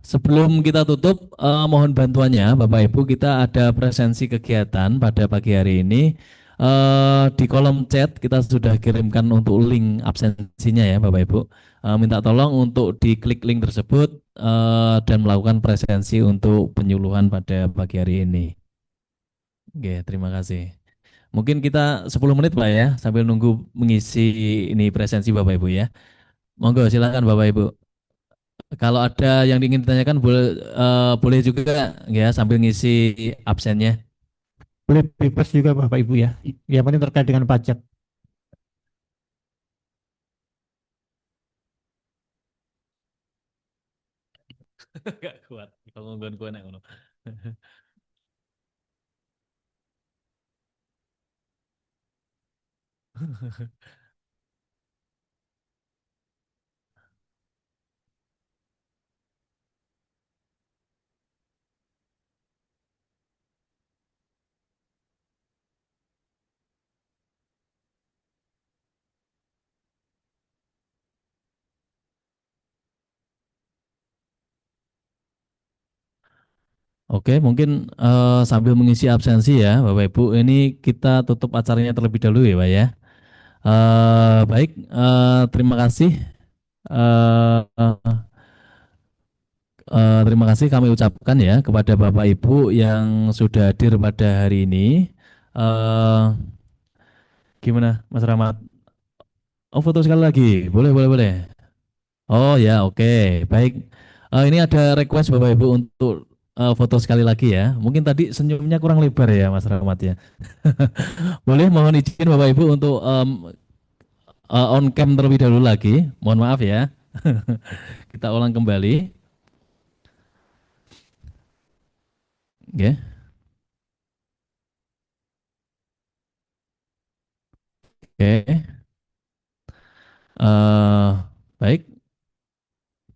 Sebelum kita tutup, mohon bantuannya Bapak Ibu, kita ada presensi kegiatan pada pagi hari ini. Di kolom chat kita sudah kirimkan untuk link absensinya ya Bapak Ibu. Minta tolong untuk diklik link tersebut dan melakukan presensi untuk penyuluhan pada pagi hari ini. Oke, terima kasih. Mungkin kita 10 menit Pak ya, sambil nunggu mengisi ini presensi Bapak Ibu ya. Monggo silakan Bapak Ibu. Kalau ada yang ingin ditanyakan boleh juga ya sambil ngisi absennya. Boleh bebas juga Bapak Ibu ya. Yang penting terkait dengan pajak. Gak kuat kalau ngomongin gue nek ngono. Oke, mungkin sambil mengisi absensi ya Bapak Ibu, ini kita tutup acaranya terlebih dahulu ya Pak ya. Baik, terima kasih. Eh, Terima kasih kami ucapkan ya kepada Bapak Ibu yang sudah hadir pada hari ini. Eh, Gimana Mas Rahmat? Oh, foto sekali lagi. Boleh, boleh, boleh. Oh ya, oke. Baik. Ini ada request Bapak Ibu untuk foto sekali lagi ya. Mungkin tadi senyumnya kurang lebar ya Mas Rahmat ya. Boleh mohon izin Bapak Ibu untuk on cam terlebih dahulu lagi. Mohon maaf ya. Kita ulang kembali. Oke. Oke. Baik.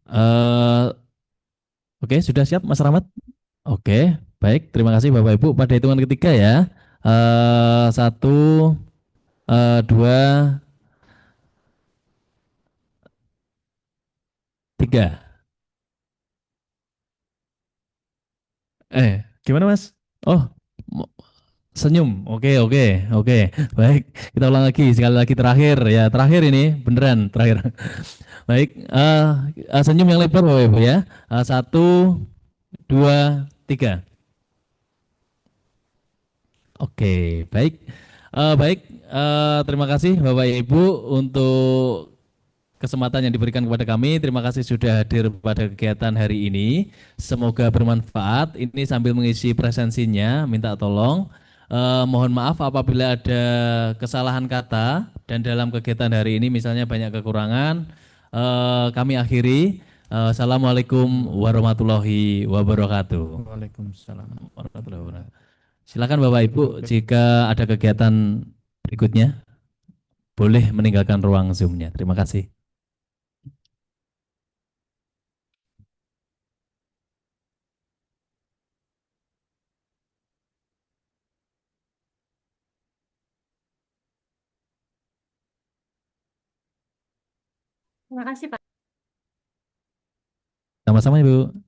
Eh, oke, sudah siap Mas Rahmat? Oke, baik. Terima kasih Bapak Ibu. Pada hitungan ketiga ya. Satu, dua, tiga. Gimana Mas? Oh, mo- senyum. Oke, oke, oke. Baik, kita ulang lagi. Sekali lagi terakhir ya. Terakhir ini beneran terakhir. Baik, senyum yang lebar Bapak Ibu ya. Satu, dua, tiga. Oke, baik. Baik, terima kasih Bapak Ibu untuk kesempatan yang diberikan kepada kami. Terima kasih sudah hadir pada kegiatan hari ini. Semoga bermanfaat. Ini sambil mengisi presensinya, minta tolong Mohon maaf apabila ada kesalahan kata dan dalam kegiatan hari ini misalnya banyak kekurangan. Kami akhiri. Assalamualaikum warahmatullahi wabarakatuh. Waalaikumsalam. Warahmatullahi wabarakatuh. Silakan Bapak Ibu, jika ada kegiatan berikutnya, boleh meninggalkan ruang Zoom-nya. Terima kasih. Terima kasih, Pak. Sama-sama Ibu.